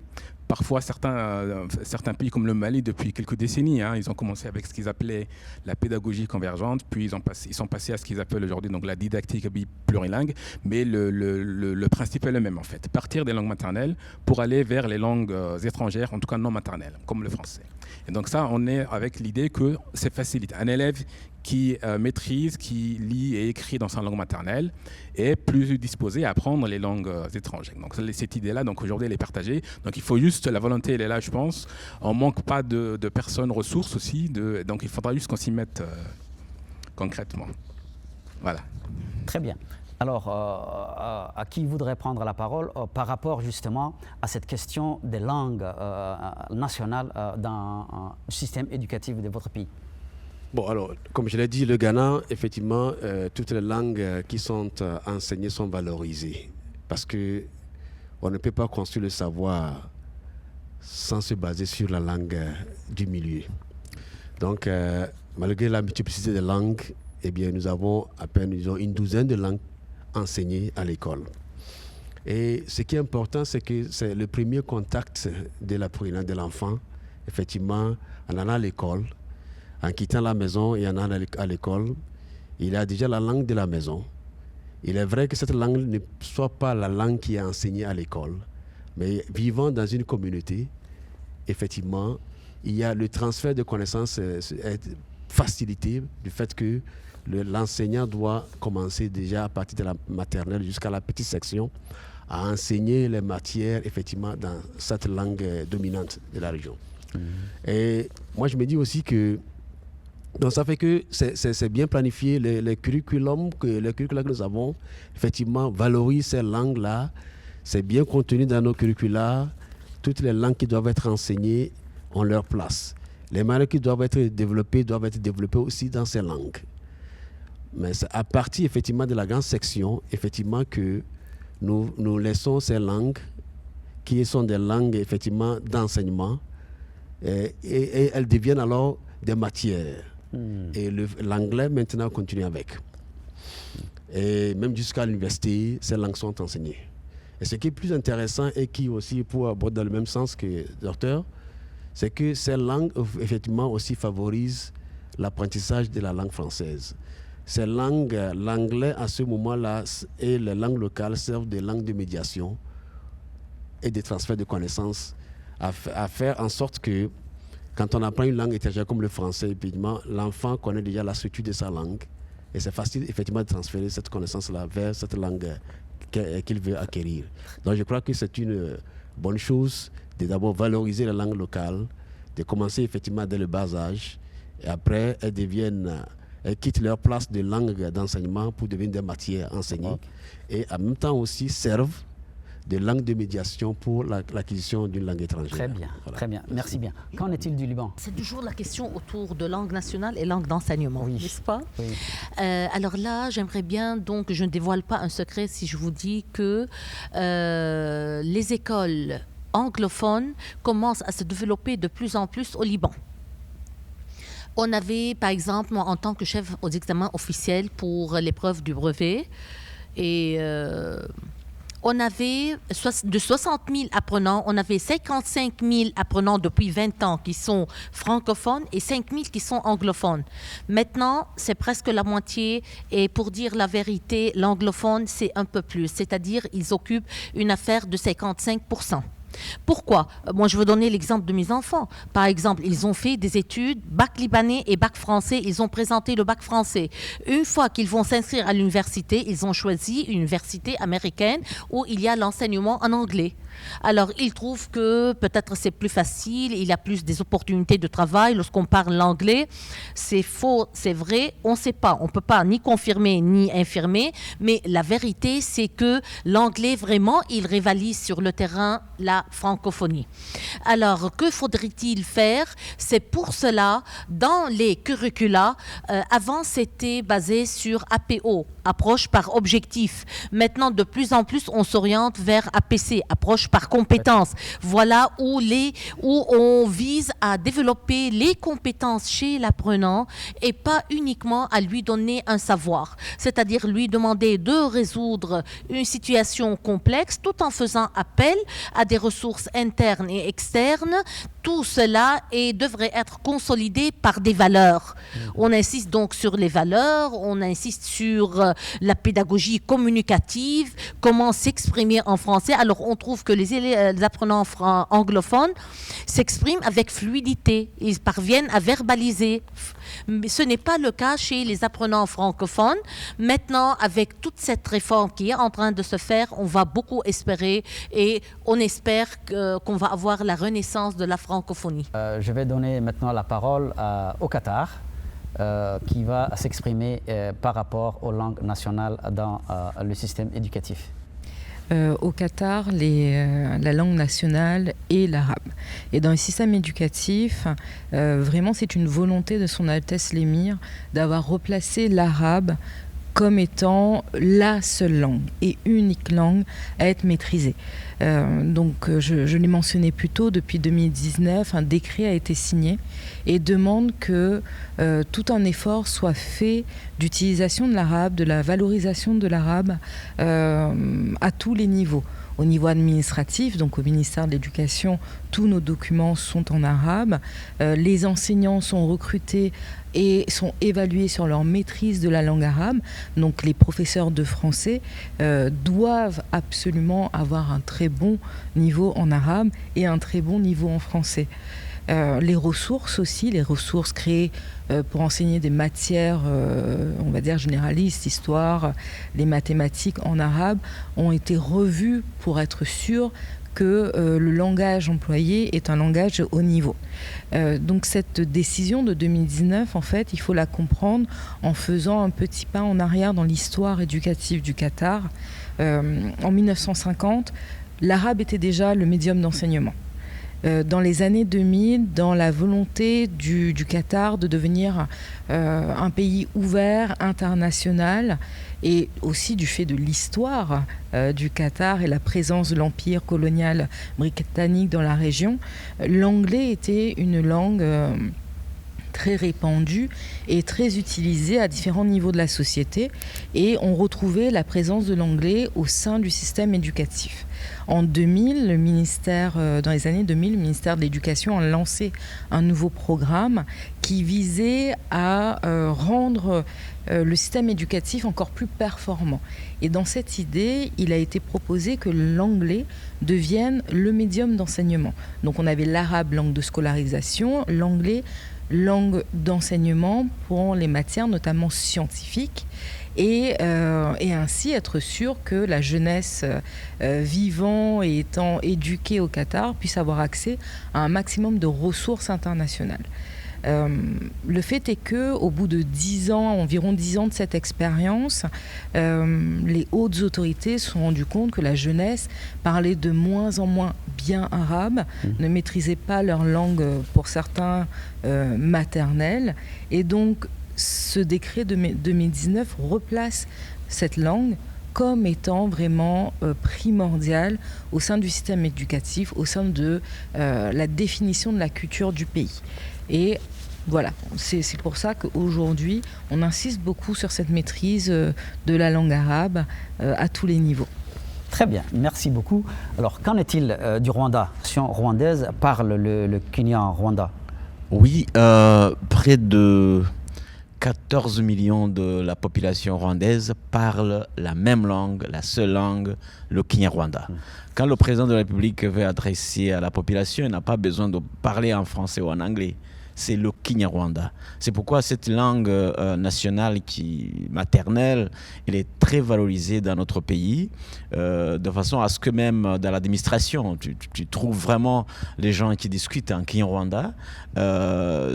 parfois certains pays comme le Mali, depuis quelques décennies, ils ont commencé avec ce qu'ils appelaient la pédagogie convergente, puis ils sont passés à ce qu'ils appellent aujourd'hui donc la didactique plurilingue, mais le principe est le même en fait, partir des langues maternelles pour aller vers les langues étrangères, en tout cas non maternelles, comme le français. Et donc ça, on est avec l'idée que c'est facilite. Un élève qui maîtrise, qui lit et écrit dans sa langue maternelle est plus disposé à apprendre les langues étrangères. Donc cette idée-là, donc aujourd'hui, elle est partagée. Donc il faut juste, la volonté, elle est là, je pense. On ne manque pas de personnes ressources aussi. Donc il faudra juste qu'on s'y mette concrètement. Voilà. Très bien. Alors, à qui voudrait prendre la parole par rapport justement à cette question des langues nationales dans le système éducatif de votre pays? Bon, alors, comme je l'ai dit, le Ghana, effectivement, toutes les langues qui sont enseignées sont valorisées. Parce qu'on ne peut pas construire le savoir sans se baser sur la langue du milieu. Donc, malgré la multiplicité des langues, eh bien, nous avons à peine une douzaine de langues enseignées à l'école. Et ce qui est important, c'est que c'est le premier contact de l'enfant, effectivement, en allant à l'école. En quittant la maison et en allant à l'école, il a déjà la langue de la maison. Il est vrai que cette langue ne soit pas la langue qui est enseignée à l'école, mais vivant dans une communauté, effectivement, il y a le transfert de connaissances est facilité du fait que l'enseignant doit commencer déjà à partir de la maternelle jusqu'à la petite section à enseigner les matières, effectivement, dans cette langue dominante de la région. Et moi, je me dis aussi que donc ça fait que c'est bien planifié, les curriculums que nous avons, effectivement, valorisent ces langues-là. C'est bien contenu dans nos curricula. Toutes les langues qui doivent être enseignées ont leur place. Les manières qui doivent être développées aussi dans ces langues. Mais c'est à partir, effectivement, de la grande section, effectivement, que nous laissons ces langues, qui sont des langues, effectivement, d'enseignement, et elles deviennent alors des matières. Et l'anglais, maintenant, continue avec. Et même jusqu'à l'université, ces langues sont enseignées. Et ce qui est plus intéressant et qui aussi, pour aborder dans le même sens que le docteur, c'est que ces langues, effectivement, aussi favorisent l'apprentissage de la langue française. Ces langues, l'anglais, à ce moment-là, et les langues locales servent de langues de médiation et de transfert de connaissances à faire en sorte que quand on apprend une langue étrangère comme le français, évidemment, l'enfant connaît déjà la structure de sa langue et c'est facile effectivement de transférer cette connaissance-là vers cette langue qu'il veut acquérir. Donc je crois que c'est une bonne chose de d'abord valoriser la langue locale, de commencer effectivement dès le bas âge et après elles quittent leur place de langue d'enseignement pour devenir des matières enseignées et en même temps aussi servent de langue de médiation pour l'acquisition d'une langue étrangère. Très bien, voilà. Très bien. Merci bien. Qu'en est-il du Liban? C'est toujours la question autour de langue nationale et langue d'enseignement, n'est-ce pas? Oui. Alors là, j'aimerais bien, donc, je ne dévoile pas un secret si je vous dis que les écoles anglophones commencent à se développer de plus en plus au Liban. On avait, par exemple, en tant que chef aux examens officiels pour l'épreuve du brevet, et on avait de 60 000 apprenants, on avait 55 000 apprenants depuis 20 ans qui sont francophones et 5 000 qui sont anglophones. Maintenant, c'est presque la moitié et pour dire la vérité, l'anglophone, c'est un peu plus. C'est-à-dire, ils occupent une affaire de 55%. Pourquoi? Moi, je veux donner l'exemple de mes enfants. Par exemple, ils ont fait des études, bac libanais et bac français. Ils ont présenté le bac français. Une fois qu'ils vont s'inscrire à l'université, ils ont choisi une université américaine où il y a l'enseignement en anglais. Alors, ils trouvent que peut-être c'est plus facile, il y a plus des opportunités de travail lorsqu'on parle l'anglais. C'est faux, c'est vrai, on ne sait pas. On ne peut pas ni confirmer ni infirmer, mais la vérité, c'est que l'anglais, vraiment, il rivalise sur le terrain la francophonie. Alors, que faudrait-il faire? C'est pour cela, dans les curricula, avant, c'était basé sur APO, approche par objectif. Maintenant, de plus en plus, on s'oriente vers APC, approche par compétences. Voilà où on vise à développer les compétences chez l'apprenant et pas uniquement à lui donner un savoir. C'est-à-dire lui demander de résoudre une situation complexe tout en faisant appel à des ressources internes et externes. Tout cela devrait être consolidé par des valeurs. On insiste donc sur les valeurs, on insiste sur la pédagogie communicative, comment s'exprimer en français. Alors on trouve que les apprenants anglophones s'expriment avec fluidité, ils parviennent à verbaliser. Mais ce n'est pas le cas chez les apprenants francophones. Maintenant, avec toute cette réforme qui est en train de se faire, on va beaucoup espérer et on espère qu'on va avoir la renaissance de la francophonie. Je vais donner maintenant la parole au Qatar, qui va s'exprimer par rapport aux langues nationales dans le système éducatif. Au Qatar, la langue nationale est l'arabe. Et dans le système éducatif, vraiment, c'est une volonté de Son Altesse l'Émir d'avoir replacé l'arabe comme étant la seule langue et unique langue à être maîtrisée. Je l'ai mentionné plus tôt, depuis 2019, un décret a été signé et demande que tout un effort soit fait d'utilisation de l'arabe, de la valorisation de l'arabe à tous les niveaux. Au niveau administratif, donc au ministère de l'Éducation, tous nos documents sont en arabe. Les enseignants sont recrutés et sont évalués sur leur maîtrise de la langue arabe. Donc les professeurs de français doivent absolument avoir un très bon niveau en arabe et un très bon niveau en français. Les ressources aussi, les ressources créées pour enseigner des matières, on va dire généralistes, histoire, les mathématiques en arabe, ont été revues pour être sûr que le langage employé est un langage de haut niveau. Donc cette décision de 2019, en fait, il faut la comprendre en faisant un petit pas en arrière dans l'histoire éducative du Qatar. En 1950, l'arabe était déjà le médium d'enseignement. Dans les années 2000, dans la volonté du Qatar de devenir un pays ouvert, international, et aussi du fait de l'histoire du Qatar et la présence de l'empire colonial britannique dans la région, l'anglais était une langue très répandue et très utilisée à différents niveaux de la société, et on retrouvait la présence de l'anglais au sein du système éducatif. En 2000, dans les années 2000, le ministère de l'Éducation a lancé un nouveau programme qui visait à rendre le système éducatif encore plus performant. Et dans cette idée, il a été proposé que l'anglais devienne le médium d'enseignement. Donc on avait l'arabe, langue de scolarisation, l'anglais, langue d'enseignement pour les matières notamment scientifiques, et ainsi être sûr que la jeunesse vivant et étant éduquée au Qatar puisse avoir accès à un maximum de ressources internationales. Le fait est qu'au bout de environ 10 ans de cette expérience, les hautes autorités se sont rendues compte que la jeunesse parlait de moins en moins bien arabe, ne maîtrisait pas leur langue pour certains maternelle, et donc ce décret de 2019 replace cette langue comme étant vraiment primordiale au sein du système éducatif, au sein de la définition de la culture du pays. Et voilà, c'est pour ça qu'aujourd'hui, on insiste beaucoup sur cette maîtrise de la langue arabe à tous les niveaux. Très bien, merci beaucoup. Alors, qu'en est-il du Rwanda? La nation rwandaise parle le Kenya en Rwanda. Oui, près de 14 millions de la population rwandaise parlent la même langue, la seule langue, le Kinyarwanda. Quand le président de la République veut adresser à la population, il n'a pas besoin de parler en français ou en anglais. C'est le Kinyarwanda. C'est pourquoi cette langue nationale maternelle, elle est très valorisée dans notre pays, de façon à ce que même dans l'administration, tu trouves vraiment les gens qui discutent en Kinyarwanda,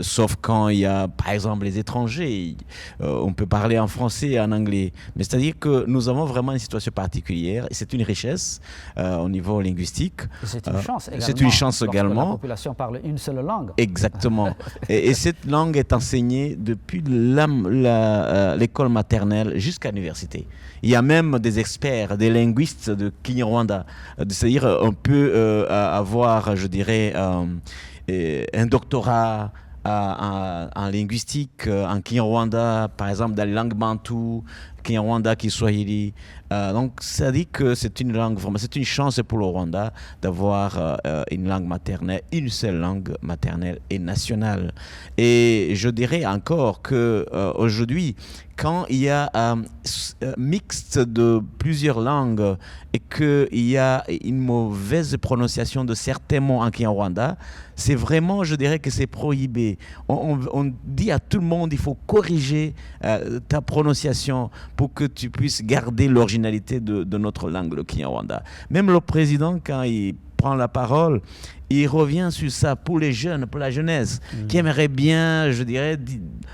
sauf quand il y a, par exemple, les étrangers. On peut parler en français et en anglais. Mais c'est-à-dire que nous avons vraiment une situation particulière, et c'est une richesse au niveau linguistique. C'est une chance également. C'est une chance également. La population parle une seule langue. Exactement. Et cette langue est enseignée depuis l'école maternelle jusqu'à l'université. Il y a même des experts, des linguistes de Kinyarwanda. C'est-à-dire, on peut avoir, je dirais, un doctorat en linguistique, en Kinyarwanda, par exemple, dans les langues bantou, Kinyarwanda, Kiswahili. Donc, ça dit que c'est une langue, vraiment, c'est une chance pour le Rwanda d'avoir une langue maternelle, une seule langue maternelle et nationale. Et je dirais encore qu'aujourd'hui, quand il y a un mixte de plusieurs langues et qu'il y a une mauvaise prononciation de certains mots en Kinyarwanda, c'est vraiment, je dirais que c'est prohibé. On dit à tout le monde, il faut corriger ta prononciation pour que tu puisses garder l'originalité de notre langue, le Kinyarwanda. Même le président, quand il prend la parole, il revient sur ça pour les jeunes, pour la jeunesse, qui aimerait bien, je dirais,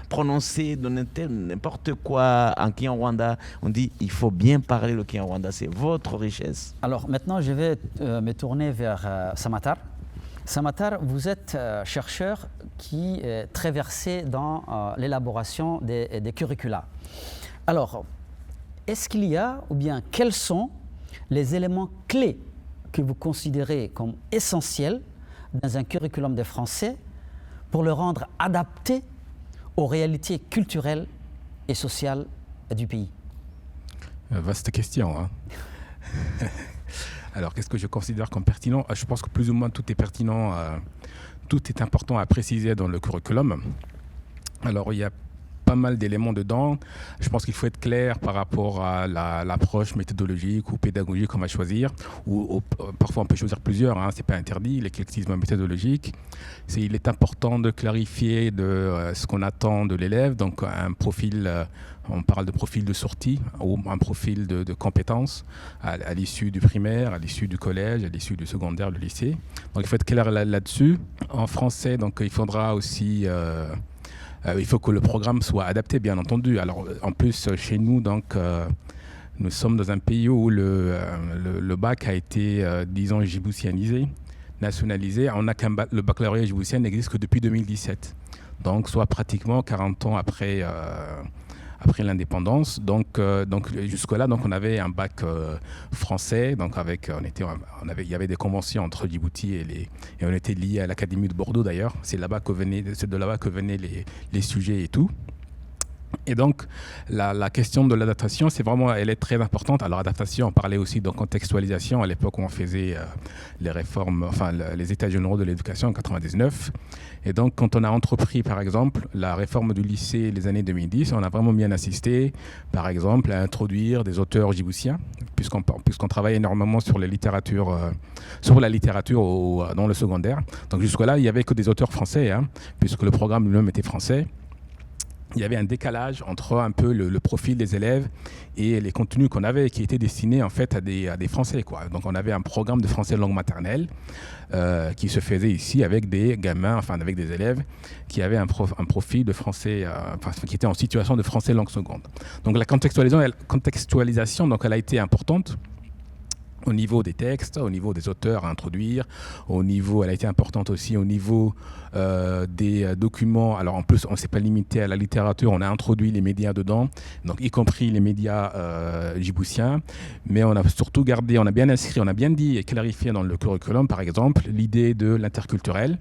prononcer n'importe quoi en Kinyarwanda. On dit, il faut bien parler le Kinyarwanda, c'est votre richesse. Alors maintenant, je vais me tourner vers Samatar. Samatar, vous êtes chercheur qui est très versé dans l'élaboration des curricula. Alors, est-ce qu'il y a, ou bien quels sont les éléments clés que vous considérez comme essentiels dans un curriculum de français pour le rendre adapté aux réalités culturelles et sociales du pays? Vaste question, hein. Alors, qu'est-ce que je considère comme pertinent? Je pense que plus ou moins tout est pertinent, tout est important à préciser dans le curriculum. Alors, il y a pas mal d'éléments dedans. Je pense qu'il faut être clair par rapport à l'approche méthodologique ou pédagogique qu'on va choisir. Ou parfois, on peut choisir plusieurs, hein, ce n'est pas interdit, l'éclectisme méthodologique. Il est important de clarifier ce qu'on attend de l'élève, donc un profil, on parle de profil de sortie ou un profil de compétences à l'issue du primaire, à l'issue du collège, à l'issue du secondaire, du lycée. Donc il faut être clair là-dessus. En français, donc, il faudra aussi... il faut que le programme soit adapté, bien entendu. Alors, en plus, chez nous, donc, nous sommes dans un pays où le bac a été, disons, djiboutianisé, nationalisé. On a le baccalauréat djiboutien n'existe que depuis 2017. Donc, soit pratiquement 40 ans après l'indépendance. Donc jusque-là, donc, on avait un bac français. Donc, il y avait des conventions entre Djibouti et on était liés à l'Académie de Bordeaux, d'ailleurs. C'est de là-bas que venaient les sujets et tout. Et donc, la question de l'adaptation, elle est très importante. Alors, adaptation, on parlait aussi de contextualisation à l'époque où on faisait les réformes, enfin, les états généraux de l'éducation en 1999. Et donc, quand on a entrepris, par exemple, la réforme du lycée les années 2010, on a vraiment bien assisté, par exemple, à introduire des auteurs djiboutiens, puisqu'on travaille énormément sur la littérature dans le secondaire. Donc, jusque-là, il n'y avait que des auteurs français, hein, puisque le programme lui-même était français. Il y avait un décalage entre un peu le profil des élèves et les contenus qu'on avait, qui étaient destinés en fait à des Français, quoi. Donc on avait un programme de français langue maternelle qui se faisait ici avec des gamins, enfin avec des élèves qui avaient un profil de français, qui étaient en situation de français langue seconde. Donc la contextualisation, donc, elle a été importante. Au niveau des textes, au niveau des auteurs à introduire, elle a été importante aussi au niveau des documents. Alors en plus, on ne s'est pas limité à la littérature, on a introduit les médias dedans, donc y compris les médias djiboutiens, mais on a surtout gardé, on a bien inscrit, on a bien dit et clarifié dans le curriculum, par exemple, l'idée de l'interculturel.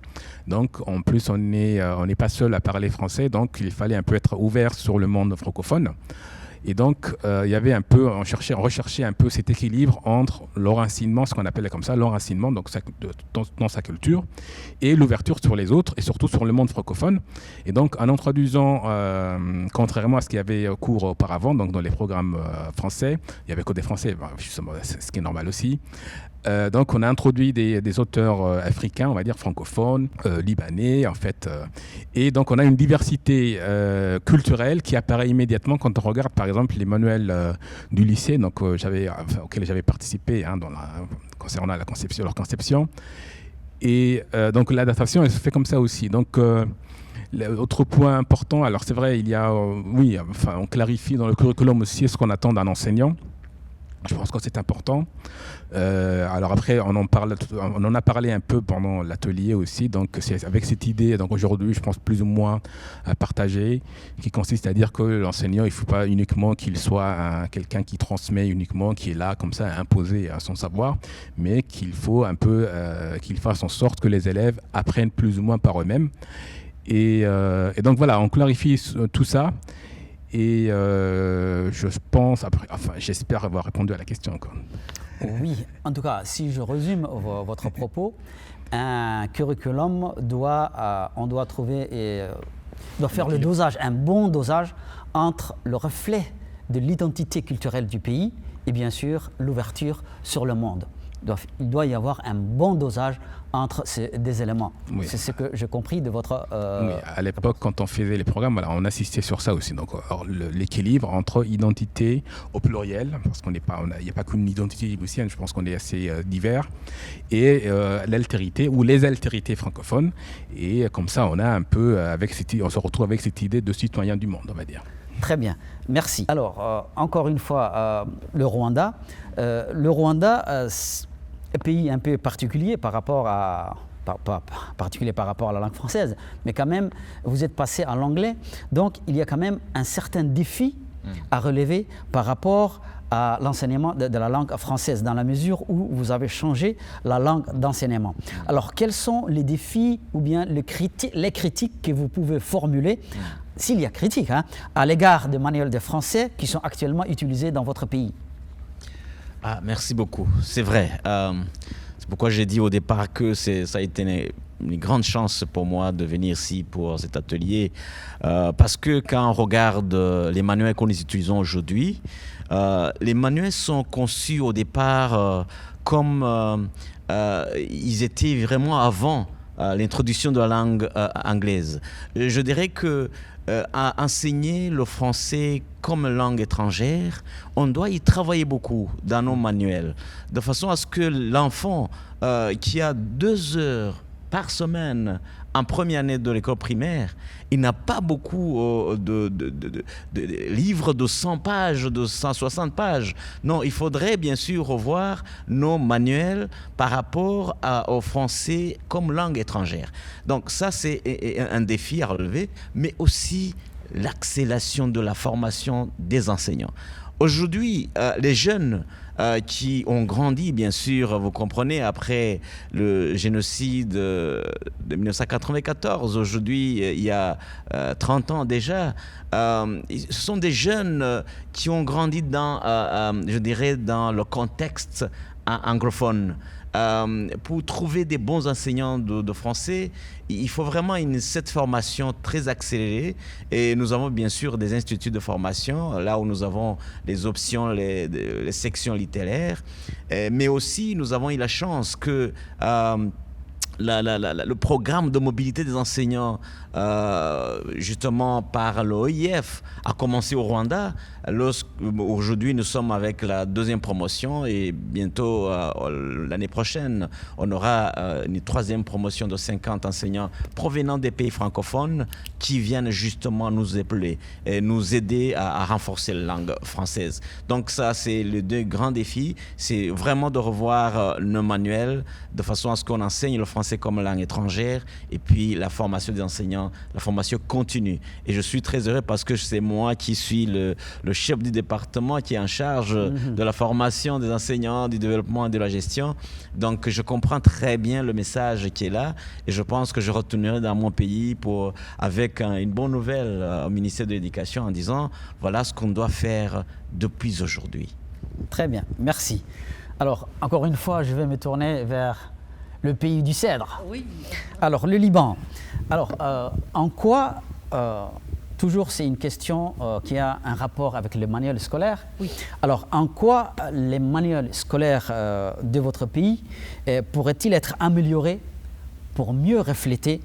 Donc en plus, on n'est pas seul à parler français, donc il fallait un peu être ouvert sur le monde francophone. Et donc, il y avait un peu, on recherchait un peu cet équilibre entre l'enracinement, ce qu'on appelait comme ça, l'enracinement donc dans sa culture, et l'ouverture sur les autres, et surtout sur le monde francophone. Et donc, en introduisant, contrairement à ce qu'il y avait cours auparavant, donc dans les programmes français, il n'y avait que des Français, justement, ce qui est normal aussi. Donc, on a introduit des auteurs africains, on va dire francophones, libanais, en fait. Et donc, on a une diversité culturelle qui apparaît immédiatement quand on regarde, par exemple, les manuels du lycée, donc, auxquels j'avais participé concernant leur conception. Et donc, l'adaptation, elle se fait comme ça aussi. Donc, autre point important, alors c'est vrai, il y a, on clarifie dans le curriculum aussi ce qu'on attend d'un enseignant. Je pense que c'est important. Alors après, on en a parlé un peu pendant l'atelier aussi. Donc c'est avec cette idée, donc aujourd'hui, je pense plus ou moins à partager, qui consiste à dire que l'enseignant, il ne faut pas uniquement qu'il soit quelqu'un qui transmet uniquement, qui est là comme ça à imposer son savoir, mais qu'il faut un peu qu'il fasse en sorte que les élèves apprennent plus ou moins par eux-mêmes. Et donc voilà, on clarifie tout ça. Et je pense, j'espère avoir répondu à la question encore. Oui, en tout cas, si je résume votre propos, un curriculum doit faire le dosage, un bon dosage entre le reflet de l'identité culturelle du pays et bien sûr l'ouverture sur le monde. Il doit y avoir un bon dosage entre ces deux éléments. Oui. C'est ce que j'ai compris de votre... Oui, à l'époque, quand on faisait les programmes, voilà, on assistait sur ça aussi. Donc, l'équilibre entre identité au pluriel, parce qu'il n'y a pas qu'une identité djiboutienne, je pense qu'on est assez divers, et l'altérité ou les altérités francophones. Et comme ça, on a un peu, on se retrouve avec cette idée de citoyen du monde, on va dire. Très bien, merci. Alors, encore une fois, le Rwanda. Un pays un peu particulier par rapport à la langue française, mais quand même, vous êtes passé à l'anglais, donc il y a quand même un certain défi à relever par rapport à l'enseignement de la langue française, dans la mesure où vous avez changé la langue d'enseignement. Alors, quels sont les défis ou bien les critiques que vous pouvez formuler, s'il y a critique, à l'égard des manuels de français qui sont actuellement utilisés dans votre pays? Merci beaucoup. C'est vrai. C'est pourquoi j'ai dit au départ que ça a été une grande chance pour moi de venir ici pour cet atelier. Parce que quand on regarde les manuels que nous utilisons aujourd'hui, les manuels sont conçus au départ comme ils étaient vraiment avant l'introduction de la langue anglaise. Je dirais que à enseigner le français comme langue étrangère, on doit y travailler beaucoup dans nos manuels, de façon à ce que l'enfant qui a 2 heures par semaine en première année de l'école primaire, il n'a pas beaucoup de livres de 100 pages, de 160 pages. Non, il faudrait bien sûr revoir nos manuels par rapport au français comme langue étrangère. Donc ça, c'est un défi à relever, mais aussi l'accélération de la formation des enseignants. Aujourd'hui, les jeunes qui ont grandi, bien sûr, vous comprenez, après le génocide de 1994, aujourd'hui, il y a 30 ans déjà, ce sont des jeunes qui ont grandi je dirais, dans le contexte anglophone. Pour trouver des bons enseignants de français, il faut vraiment cette formation très accélérée. Et nous avons bien sûr des instituts de formation, là où nous avons les options, les sections littéraires. Mais aussi, nous avons eu la chance que le programme de mobilité des enseignants, justement par l'OIF, a commencé au Rwanda. Aujourd'hui, nous sommes avec la 2e promotion et bientôt, l'année prochaine, on aura une 3e promotion de 50 enseignants provenant des pays francophones qui viennent justement nous épauler et nous aider à renforcer la langue française. Donc ça, c'est les 2 grands défis. C'est vraiment de revoir nos manuels de façon à ce qu'on enseigne le français français comme langue étrangère et puis la formation des enseignants, la formation continue. Et je suis très heureux parce que c'est moi qui suis le chef du département qui est en charge de la formation des enseignants, du développement et de la gestion. Donc je comprends très bien le message qui est là et je pense que je retournerai dans mon pays avec une bonne nouvelle au ministère de l'Éducation en disant voilà ce qu'on doit faire depuis aujourd'hui. Très bien, merci. Alors, encore une fois, je vais me tourner vers le pays du cèdre. Oui. Alors, le Liban. Alors, en quoi, toujours c'est une question qui a un rapport avec le manuel scolaire. Oui. Alors, en quoi les manuels scolaires de votre pays pourraient-ils être améliorés pour mieux refléter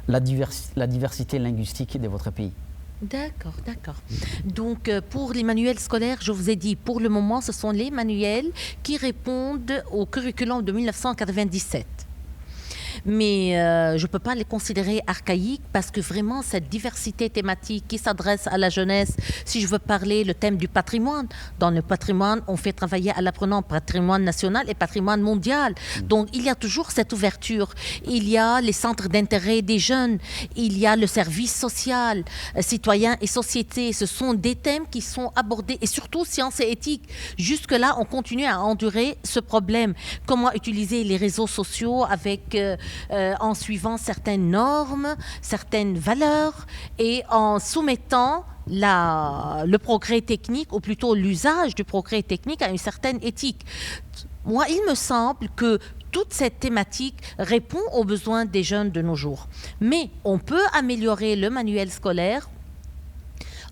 la diversité linguistique de votre pays? D'accord, d'accord. Donc, pour les manuels scolaires, je vous ai dit, pour le moment, ce sont les manuels qui répondent au curriculum de 1997. Mais je ne peux pas les considérer archaïques parce que vraiment cette diversité thématique qui s'adresse à la jeunesse, si je veux parler le thème du patrimoine, dans le patrimoine, on fait travailler à l'apprenant patrimoine national et patrimoine mondial. Donc il y a toujours cette ouverture. Il y a les centres d'intérêt des jeunes, il y a le service social, citoyen et société. Ce sont des thèmes qui sont abordés et surtout sciences et éthique. Jusque-là, on continue à endurer ce problème. Comment utiliser les réseaux sociaux avec... en suivant certaines normes, certaines valeurs et en soumettant le progrès technique, ou plutôt l'usage du progrès technique à une certaine éthique. Moi, il me semble que toute cette thématique répond aux besoins des jeunes de nos jours. Mais on peut améliorer le manuel scolaire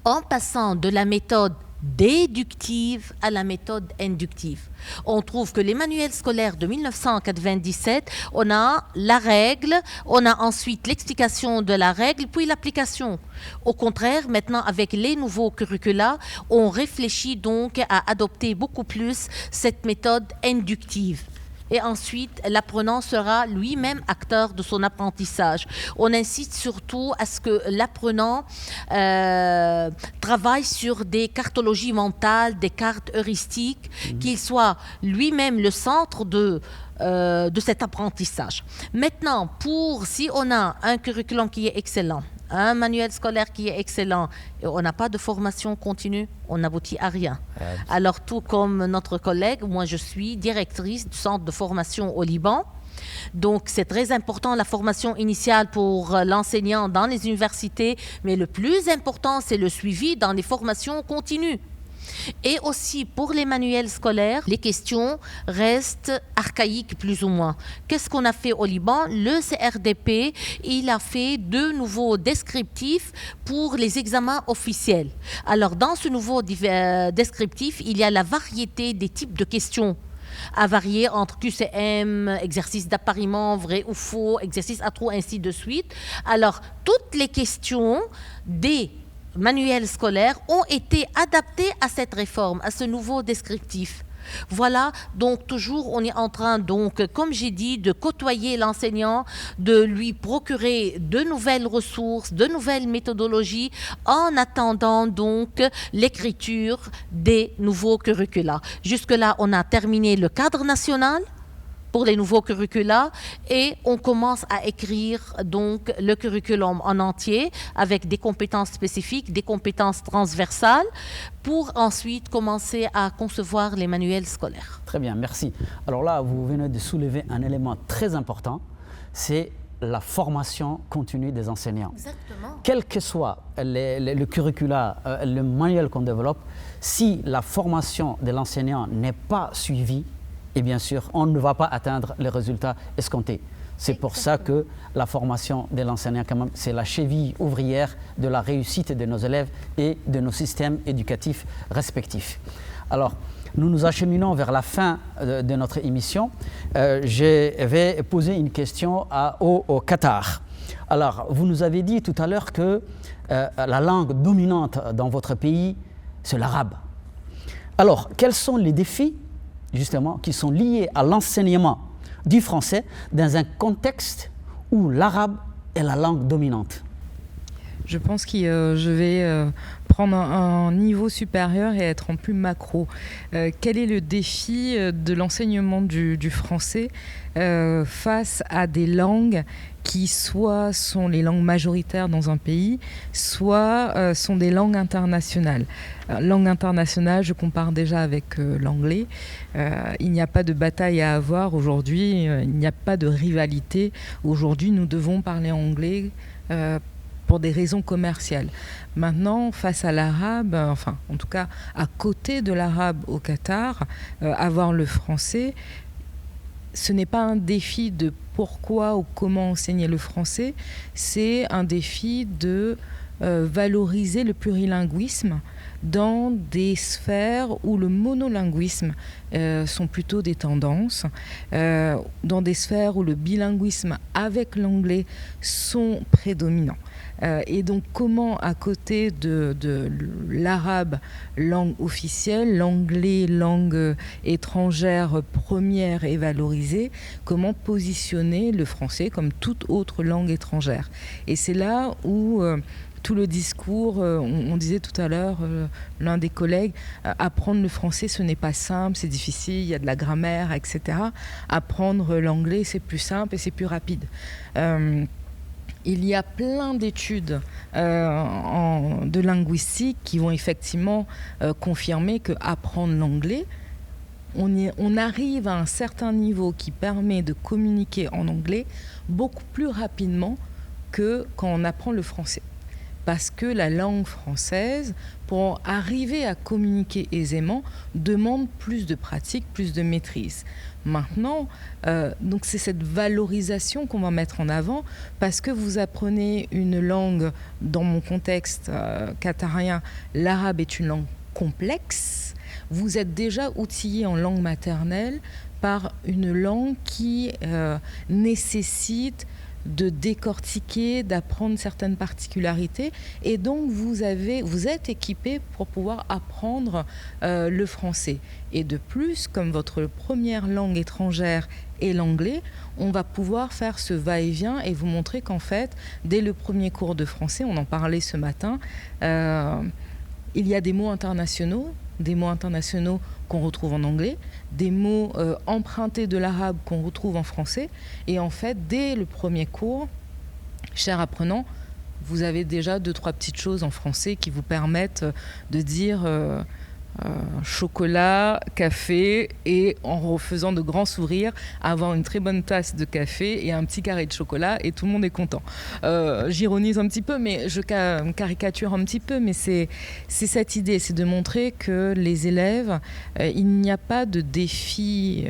en passant de la méthode déductive à la méthode inductive. On trouve que les manuels scolaires de 1997, on a la règle, on a ensuite l'explication de la règle, puis l'application. Au contraire, maintenant, avec les nouveaux curricula, on réfléchit donc à adopter beaucoup plus cette méthode inductive. Et ensuite, l'apprenant sera lui-même acteur de son apprentissage. On insiste surtout à ce que l'apprenant travaille sur des cartologies mentales, des cartes heuristiques, qu'il soit lui-même le centre de cet apprentissage. Maintenant, si on a un curriculum qui est excellent, un manuel scolaire qui est excellent et on n'a pas de formation continue, on n'aboutit à rien. Alors tout comme notre collègue, moi je suis directrice du centre de formation au Liban. Donc c'est très important la formation initiale pour l'enseignant dans les universités, mais le plus important c'est le suivi dans les formations continues. Et aussi pour les manuels scolaires, les questions restent archaïques plus ou moins. Qu'est-ce qu'on a fait au Liban? Le CRDP, il a fait 2 nouveaux descriptifs pour les examens officiels. Alors dans ce nouveau descriptif, il y a la variété des types de questions à varier entre QCM, exercice d'appariement, vrai ou faux, exercice à trous, ainsi de suite. Alors toutes les questions des manuels scolaires ont été adaptés à cette réforme, à ce nouveau descriptif. Voilà, donc toujours on est en train, donc, comme j'ai dit, de côtoyer l'enseignant, de lui procurer de nouvelles ressources, de nouvelles méthodologies, en attendant donc l'écriture des nouveaux curricula. Jusque-là, on a terminé le cadre national pour les nouveaux curricula et on commence à écrire donc le curriculum en entier avec des compétences spécifiques, des compétences transversales pour ensuite commencer à concevoir les manuels scolaires. Très bien, merci. Alors là, vous venez de soulever un élément très important, c'est la formation continue des enseignants. Exactement. Quel que soit le curricula, le manuel qu'on développe, si la formation de l'enseignant n'est pas suivie, et bien sûr, on ne va pas atteindre les résultats escomptés. C'est pour ça que la formation de l'enseignant, quand même, c'est la cheville ouvrière de la réussite de nos élèves et de nos systèmes éducatifs respectifs. Alors, nous nous acheminons vers la fin de notre émission. Je vais poser une question au Qatar. Alors, vous nous avez dit tout à l'heure que la langue dominante dans votre pays, c'est l'arabe. Alors, quels sont les défis justement, qui sont liés à l'enseignement du français dans un contexte où l'arabe est la langue dominante? Je pense que je vais prendre un niveau supérieur et être en plus macro. Quel est le défi de l'enseignement du français face à des langues qui soit sont les langues majoritaires dans un pays, soit sont des langues internationales. Langue internationale, je compare déjà avec l'anglais. Il n'y a pas de bataille à avoir aujourd'hui, il n'y a pas de rivalité. Aujourd'hui, nous devons parler anglais pour des raisons commerciales. Maintenant, face à l'arabe, enfin, en tout cas, à côté de l'arabe au Qatar, avoir le français, ce n'est pas un défi de pourquoi ou comment enseigner le français, c'est un défi de valoriser le plurilinguisme dans des sphères où le monolinguisme sont plutôt des tendances, dans des sphères où le bilinguisme avec l'anglais sont prédominants. Et donc comment, à côté de l'arabe, langue officielle, l'anglais, langue étrangère première et valorisée, comment positionner le français comme toute autre langue étrangère. Et c'est là où tout le discours, on disait tout à l'heure, l'un des collègues, apprendre le français, ce n'est pas simple, c'est difficile, il y a de la grammaire, etc. Apprendre l'anglais, c'est plus simple et c'est plus rapide. Il y a plein d'études de linguistique qui vont effectivement confirmer qu'apprendre l'anglais, on arrive à un certain niveau qui permet de communiquer en anglais beaucoup plus rapidement que quand on apprend le français. Parce que la langue française, pour arriver à communiquer aisément, demande plus de pratique, plus de maîtrise. Maintenant, donc c'est cette valorisation qu'on va mettre en avant, parce que vous apprenez une langue, dans mon contexte qatarien, l'arabe est une langue complexe, vous êtes déjà outillé en langue maternelle par une langue qui nécessite de décortiquer, d'apprendre certaines particularités, et donc vous êtes équipé pour pouvoir apprendre le français. Et de plus, comme votre première langue étrangère est l'anglais, on va pouvoir faire ce va-et-vient et vous montrer qu'en fait, dès le premier cours de français, on en parlait ce matin, il y a des mots internationaux qu'on retrouve en anglais, des mots empruntés de l'arabe qu'on retrouve en français. Et en fait, dès le premier cours, chers apprenants, vous avez déjà 2-3 petites choses en français qui vous permettent de dire chocolat, café, et en refaisant de grands sourires, avoir une très bonne tasse de café et un petit carré de chocolat, et tout le monde est content. J'ironise un petit peu, mais je caricature un petit peu, mais c'est cette idée, c'est de montrer que les élèves, il n'y a pas de défi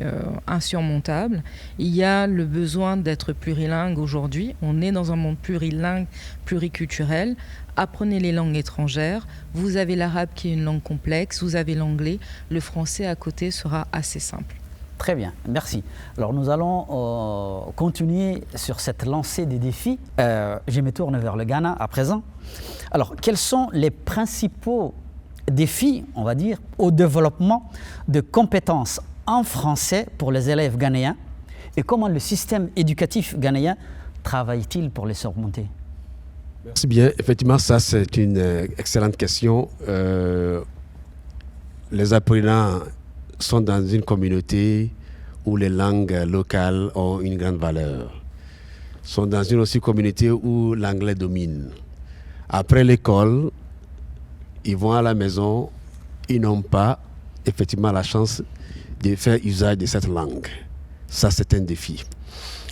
insurmontable. Il y a le besoin d'être plurilingue aujourd'hui. On est dans un monde plurilingue, pluriculturel. Apprenez les langues étrangères. Vous avez l'arabe qui est une langue complexe, vous avez l'anglais. Le français à côté sera assez simple. Très bien, merci. Alors nous allons continuer sur cette lancée des défis. Je me tourne vers le Ghana à présent. Alors, quels sont les principaux défis, on va dire, au développement de compétences en français pour les élèves ghanéens, et comment le système éducatif ghanéen travaille-t-il pour les surmonter? Merci bien. Effectivement, ça, c'est une excellente question. Les apprenants sont dans une communauté où les langues locales ont une grande valeur. Ils sont dans une aussi communauté où l'anglais domine. Après l'école, ils vont à la maison, ils n'ont pas effectivement la chance de faire usage de cette langue. Ça, c'est un défi.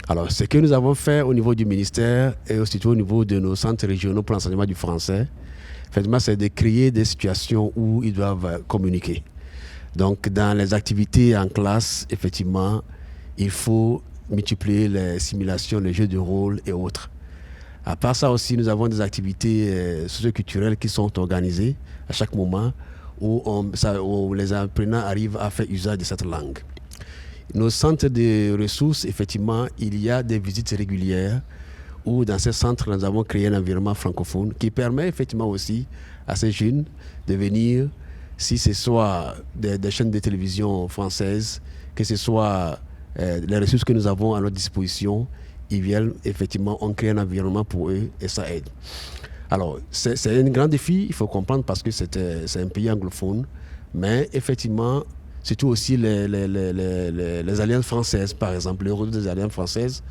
Alors, ce que nous avons fait au niveau du ministère et aussi au niveau de nos centres régionaux pour l'enseignement du français, effectivement, c'est de créer des situations où ils doivent communiquer. Donc, dans les activités en classe, effectivement, il faut multiplier les simulations, les jeux de rôle et autres. À part ça aussi, nous avons des activités socioculturelles qui sont organisées à chaque moment où les apprenants arrivent à faire usage de cette langue. Nos centres de ressources, effectivement, il y a des visites régulières où dans ces centres, nous avons créé un environnement francophone qui permet effectivement aussi à ces jeunes de venir, si ce soit des chaînes de télévision françaises, que ce soit les ressources que nous avons à notre disposition, ils viennent effectivement, on crée un environnement pour eux et ça aide. Alors, c'est un grand défi, il faut comprendre, parce que c'est un pays anglophone, mais effectivement, surtout aussi les alliances françaises, par exemple, le réseau des alliances françaises,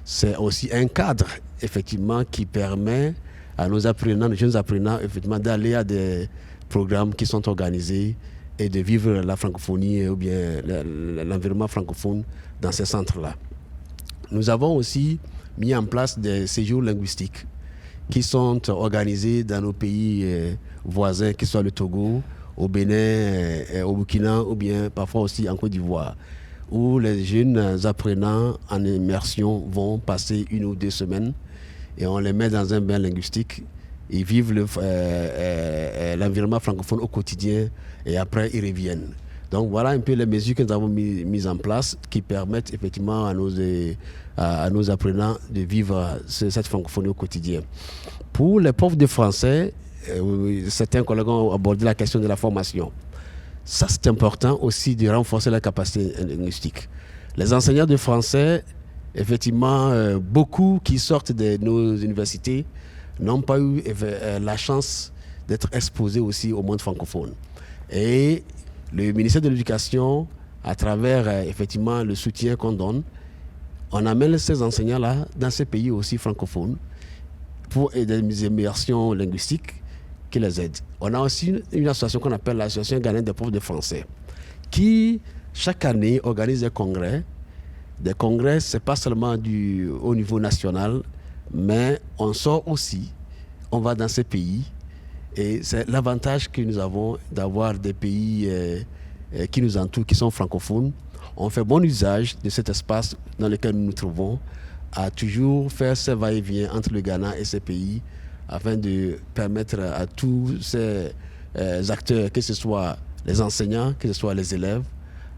c'est aussi un cadre, effectivement, qui permet à nos apprenants, nos jeunes apprenants, effectivement, d'aller à des programmes qui sont organisés et de vivre la francophonie ou bien l'environnement francophone dans ces centres-là. Nous avons aussi mis en place des séjours linguistiques qui sont organisés dans nos pays voisins, que ce soit le Togo, au Bénin, au Burkina ou bien parfois aussi en Côte d'Ivoire, où les jeunes apprenants en immersion vont passer 1 ou 2 semaines et on les met dans un bain linguistique. Ils vivent l'environnement francophone au quotidien et après ils reviennent. Donc voilà un peu les mesures que nous avons mises en place qui permettent effectivement à nos apprenants de vivre cette francophonie au quotidien. Pour les profs de français, certains collègues ont abordé la question de la formation. Ça, c'est important aussi de renforcer la capacité linguistique. Les enseignants de français, effectivement, beaucoup qui sortent de nos universités n'ont pas eu la chance d'être exposés aussi au monde francophone. Et le ministère de l'Éducation, à travers effectivement le soutien qu'on donne, on amène ces enseignants-là dans ces pays aussi francophones pour des immersions linguistiques qui les aident. On a aussi une association qu'on appelle l'Association Ghanéenne des profs de français qui, chaque année, organise des congrès. Des congrès, ce n'est pas seulement au niveau national, mais on sort aussi, on va dans ces pays. Et c'est l'avantage que nous avons d'avoir des pays qui nous entourent, qui sont francophones. On fait bon usage de cet espace dans lequel nous nous trouvons, à toujours faire ce va-et-vient entre le Ghana et ces pays, afin de permettre à tous ces acteurs, que ce soit les enseignants, que ce soit les élèves,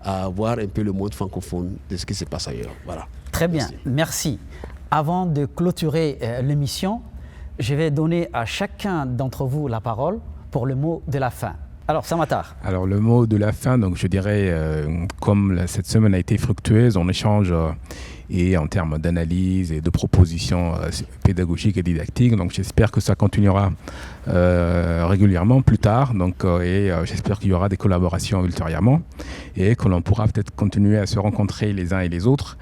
à voir un peu le monde francophone de ce qui se passe ailleurs. Voilà. Très bien, merci. Avant de clôturer l'émission, je vais donner à chacun d'entre vous la parole pour le mot de la fin. Alors, Samatar. Alors, le mot de la fin, donc je dirais, comme cette semaine a été fructueuse en échange et en termes d'analyse et de propositions pédagogiques et didactiques, donc j'espère que ça continuera régulièrement plus tard, donc, et j'espère qu'il y aura des collaborations ultérieurement et que l'on pourra peut-être continuer à se rencontrer les uns et les autres,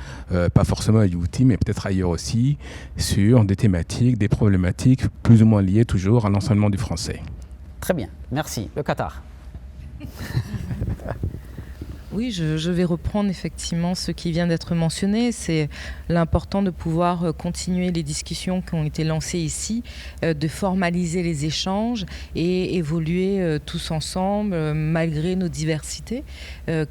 pas forcément à Youti, mais peut-être ailleurs aussi, sur des thématiques, des problématiques plus ou moins liées toujours à l'enseignement du français. Très bien, merci. Le Qatar. Oui, je vais reprendre effectivement ce qui vient d'être mentionné. C'est l'important de pouvoir continuer les discussions qui ont été lancées ici, de formaliser les échanges et évoluer tous ensemble, malgré nos diversités,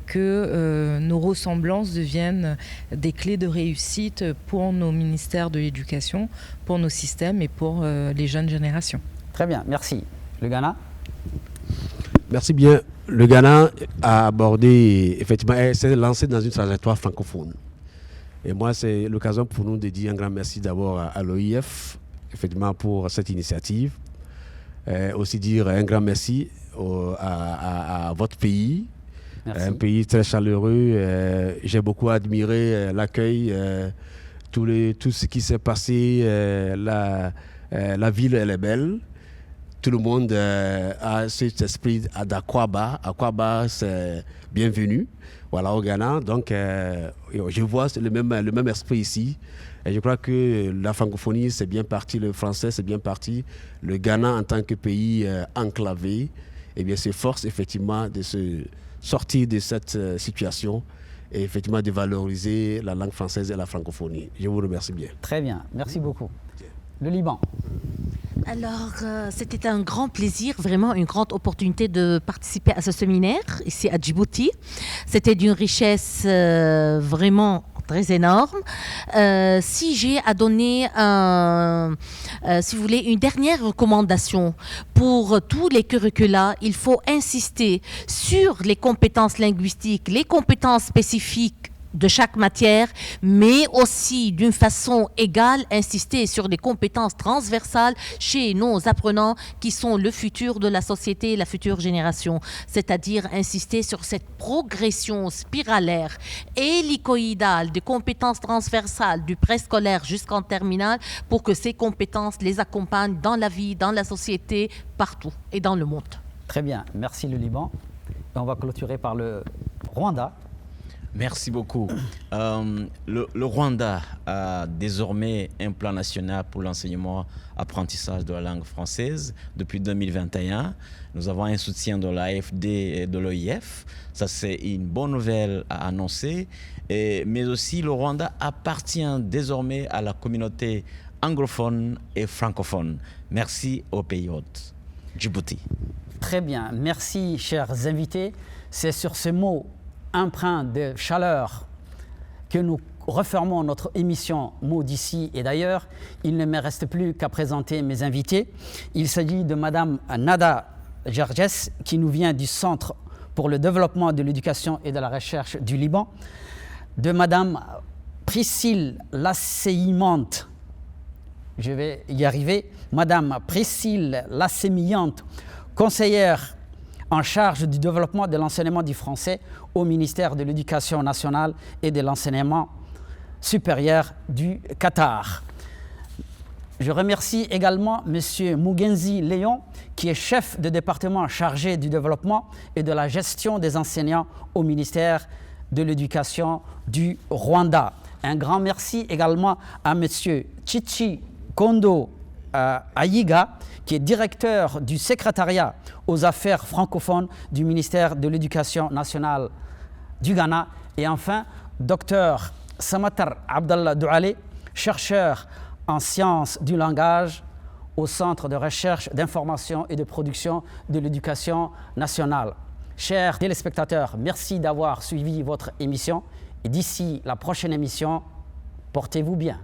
que nos ressemblances deviennent des clés de réussite pour nos ministères de l'éducation, pour nos systèmes et pour les jeunes générations. Très bien, merci. Le Ghana? Merci bien. Le Ghana a abordé, effectivement, s'est lancé dans une trajectoire francophone. Et moi, c'est l'occasion pour nous de dire un grand merci d'abord à l'OIF, effectivement, pour cette initiative. Aussi dire un grand merci à votre pays, un pays très chaleureux. J'ai beaucoup admiré l'accueil, tout ce qui s'est passé. La ville, elle est belle. Tout le monde a cet esprit d'Akwaba. Akwaba, c'est bienvenue, voilà, au Ghana. Donc, je vois le même esprit ici. Et je crois que la francophonie, c'est bien parti. Le français, c'est bien parti. Le Ghana, en tant que pays enclavé, eh bien, s'efforce effectivement de se sortir de cette situation et effectivement de valoriser la langue française et la francophonie. Je vous remercie bien. Très bien, merci beaucoup. Le Liban. Alors, c'était un grand plaisir, vraiment une grande opportunité de participer à ce séminaire ici à Djibouti. C'était d'une richesse vraiment très énorme. Si j'ai à donner, si vous voulez, une dernière recommandation pour tous les curricula, il faut insister sur les compétences linguistiques, les compétences spécifiques de chaque matière, mais aussi d'une façon égale, insister sur les compétences transversales chez nos apprenants qui sont le futur de la société et la future génération. C'est-à-dire insister sur cette progression spiralaire hélicoïdale des compétences transversales du préscolaire jusqu'en terminale pour que ces compétences les accompagnent dans la vie, dans la société, partout et dans le monde. Très bien, merci le Liban. Et on va clôturer par le Rwanda. Merci beaucoup. Le Rwanda a désormais un plan national pour l'enseignement-apprentissage de la langue française depuis 2021. Nous avons un soutien de l'AFD et de l'OIF. Ça, c'est une bonne nouvelle à annoncer. Mais aussi, le Rwanda appartient désormais à la communauté anglophone et francophone. Merci aux pays hôtes. Djibouti. Très bien, merci chers invités. C'est sur ces mots empreint de chaleur que nous refermons notre émission Mots d'ici et d'ailleurs. Il ne me reste plus qu'à présenter mes invités. Il s'agit de Madame Nada Gerges qui nous vient du Centre pour le développement de l'éducation et de la recherche du Liban, de Madame Priscille Lasséimante, je vais y arriver, Madame Priscille Lasséimante, conseillère en charge du développement de l'enseignement du français au ministère de l'Éducation nationale et de l'enseignement supérieur du Qatar. Je remercie également M. Mugenzi Léon, qui est chef de département chargé du développement et de la gestion des enseignants au ministère de l'Éducation du Rwanda. Un grand merci également à M. Chichi Kondo Ayiga, qui est directeur du secrétariat aux affaires francophones du ministère de l'Éducation nationale du Ghana. Et enfin, Dr Samatar Abdallah Douale, chercheur en sciences du langage au Centre de recherche, d'information et de production de l'Éducation nationale. Chers téléspectateurs, merci d'avoir suivi votre émission. Et d'ici la prochaine émission, portez-vous bien.